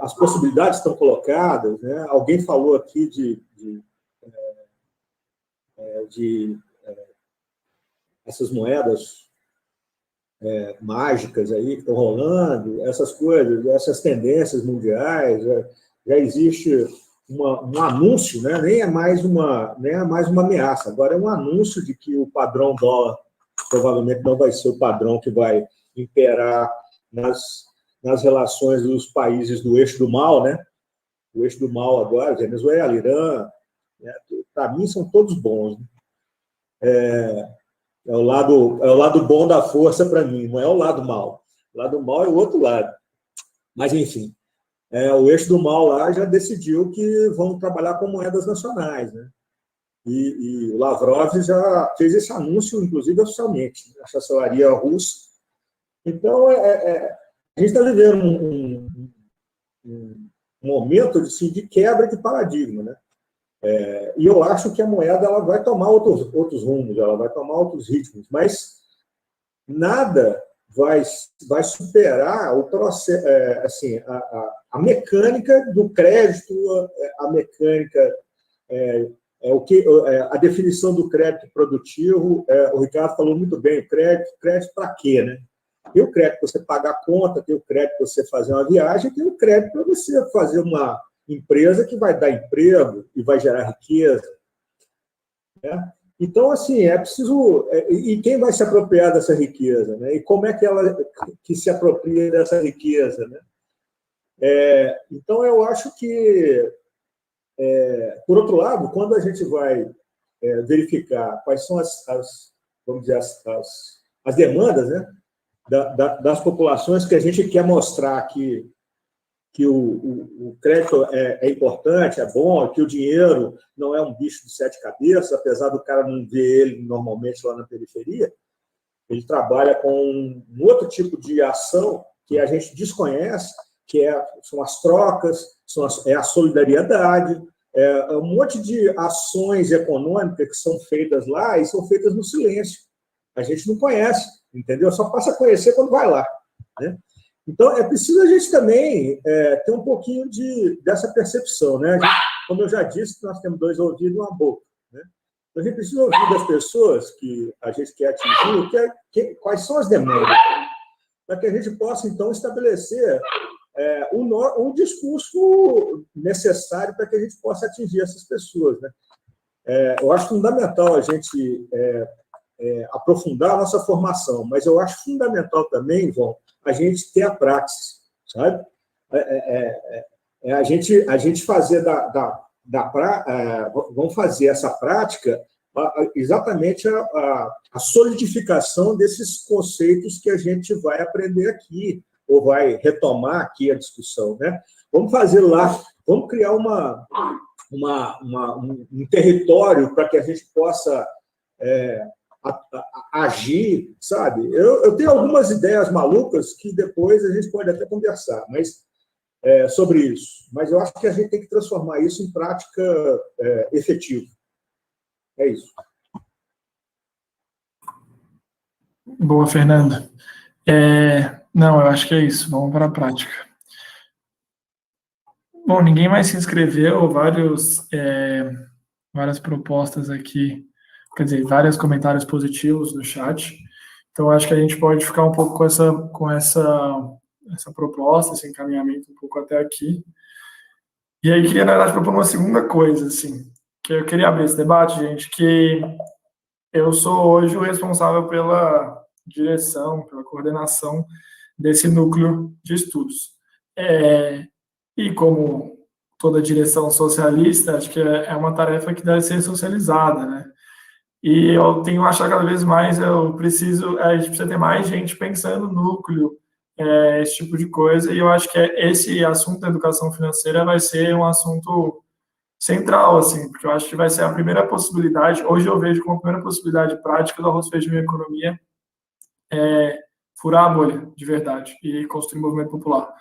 as possibilidades estão colocadas, né? Alguém falou aqui de essas moedas mágicas aí que estão rolando, essas coisas, essas tendências mundiais, já existe um anúncio, né? Nem é mais uma ameaça, agora é um anúncio de que o padrão dólar provavelmente não vai ser o padrão que vai imperar nas relações dos países do eixo do mal, né? O eixo do mal agora, Venezuela, Irã, né? Para mim são todos bons, né? É o lado bom da força para mim, não é o lado mal. O lado mal é o outro lado. Mas, enfim, o eixo do mal lá já decidiu que vão trabalhar com moedas nacionais, né? E o Lavrov já fez esse anúncio, inclusive oficialmente, a chancelaria russa. Então, a gente está vivendo um momento de quebra de paradigma, né? E eu acho que a moeda ela vai tomar outros rumos, ela vai tomar outros ritmos, mas nada vai superar o processo, assim, a mecânica do crédito, a mecânica A definição do crédito produtivo, o Ricardo falou muito bem, crédito para quê, né? Tem o crédito para você pagar a conta, tem o crédito para você fazer uma viagem, tem o crédito para você fazer uma empresa que vai dar emprego e vai gerar riqueza, né? Então, assim, é preciso... E quem vai se apropriar dessa riqueza, né? E como é que ela que se apropria dessa riqueza, né? Então, eu acho que, por outro lado, quando a gente vai verificar quais são vamos dizer, as demandas, né, das populações que a gente quer mostrar que o crédito é importante, é bom, que o dinheiro não é um bicho de sete cabeças, apesar do cara não ver ele normalmente lá na periferia, ele trabalha com um outro tipo de ação que a gente desconhece, que são as trocas, é a solidariedade, um monte de ações econômicas que são feitas lá e são feitas no silêncio. A gente não conhece, entendeu? Só passa a conhecer quando vai lá, né? Então, é preciso a gente também ter um pouquinho dessa percepção, né? Como eu já disse, nós temos 2 ouvidos e uma boca, né? Então, a gente precisa ouvir das pessoas que a gente quer atingir quais são as demandas, para que a gente possa, então, estabelecer um discurso necessário para que a gente possa atingir essas pessoas, né? Eu acho fundamental a gente aprofundar a nossa formação, mas eu acho fundamental também, Ivan, a gente ter a praxis, sabe? A gente fazer vamos fazer essa prática exatamente a solidificação desses conceitos que a gente vai aprender aqui, ou vai retomar aqui a discussão, né? Vamos fazer lá, vamos criar um território para que a gente possa agir, sabe? Eu tenho algumas ideias malucas que depois a gente pode até conversar, mas sobre isso. Mas eu acho que a gente tem que transformar isso em prática efetiva. É isso. Boa, Fernanda. Não, eu acho que é isso. Vamos para a prática. Bom, ninguém mais se inscreveu, várias propostas aqui, quer dizer, vários comentários positivos no chat. Então, acho que a gente pode ficar um pouco com essa proposta, esse encaminhamento um pouco até aqui. E aí, queria, na verdade, propor uma segunda coisa, assim, que eu queria abrir esse debate, gente, que eu sou hoje o responsável pela direção, pela coordenação desse núcleo de estudos. E como toda direção socialista, acho que é uma tarefa que deve ser socializada, né? E eu tenho achado cada vez mais, a gente precisa ter mais gente pensando no núcleo, esse tipo de coisa, e eu acho que esse assunto da educação financeira vai ser um assunto central, assim, porque eu acho que vai ser a primeira possibilidade, hoje eu vejo como a primeira possibilidade prática do arroz, feijão e economia furar a bolha, de verdade, e construir um movimento popular.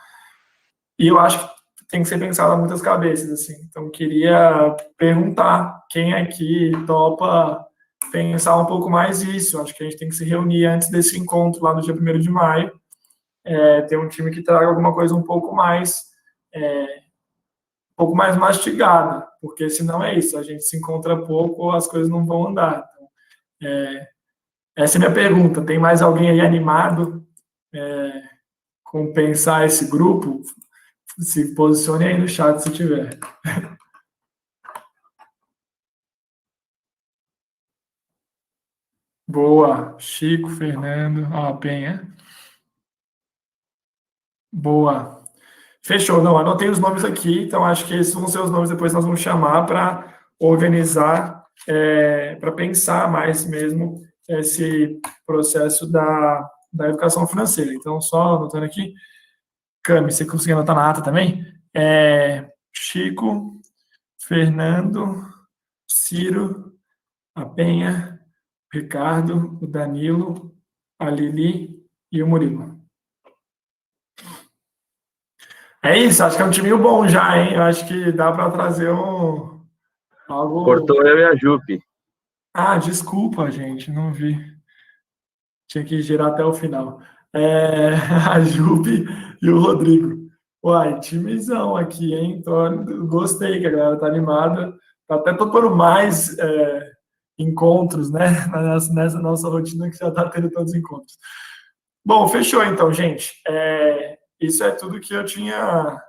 E eu acho que tem que ser pensado a muitas cabeças, assim, então queria perguntar quem aqui topa pensar um pouco mais isso. Acho que a gente tem que se reunir antes desse encontro lá no dia 1º de maio, ter um time que traga alguma coisa um pouco mais mastigada, porque senão é isso, a gente se encontra pouco, as coisas não vão andar. Então, essa é a minha pergunta. Tem mais alguém aí animado com pensar esse grupo? Se posicione aí no chat se tiver. Boa. Chico, Fernando. Penha. Boa. Fechou. Não, anotei os nomes aqui, então acho que esses vão ser os nomes, depois nós vamos chamar para organizar, para pensar mais mesmo esse processo da educação financeira. Então, só anotando aqui. Cami, você conseguiu anotar na ata também? Chico, Fernando, Ciro, a Penha, Ricardo, o Danilo, a Lili e o Murilo. É isso, acho que é um time bom já, hein? Eu acho que dá para trazer algo... Cortou eu e a Jupe. Desculpa, gente, não vi. Tinha que girar até o final. A Jupe e o Rodrigo. Uai, timezão aqui, hein? Gostei que a galera tá animada. até topando mais encontros, né? Nessa nossa rotina que já está tendo tantos encontros. Bom, fechou então, gente. Isso é tudo que eu tinha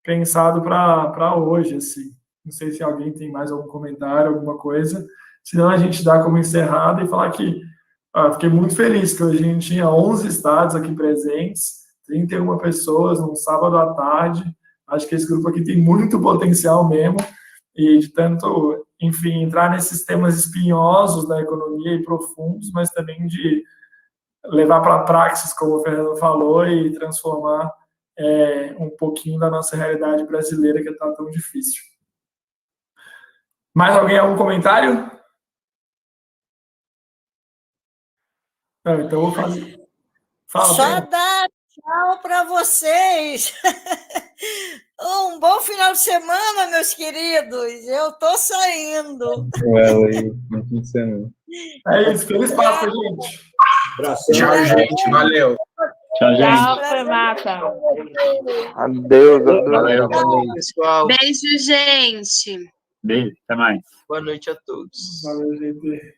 pensado para hoje, assim. Não sei se alguém tem mais algum comentário, alguma coisa. Senão a gente dá como encerrado e falar que fiquei muito feliz que hoje a gente tinha 11 estados aqui presentes, 31 pessoas num sábado à tarde. Acho que esse grupo aqui tem muito potencial mesmo, e de tanto, enfim, entrar nesses temas espinhosos da economia e profundos, mas também de levar para a praxis, como o Fernando falou, e transformar um pouquinho da nossa realidade brasileira, que está tão difícil. Mais alguém, algum comentário? Não, então eu vou fazer. Fala, Só dar tchau para vocês. Um bom final de semana, meus queridos. Eu estou saindo. É isso, feliz Páscoa, gente. Abração. Tchau, gente. Valeu. Tchau, gente. Tchau, Renata. Adeus, Valeu, pessoal. Beijo, gente. Beijo, até mais. Boa noite a todos. Valeu, gente.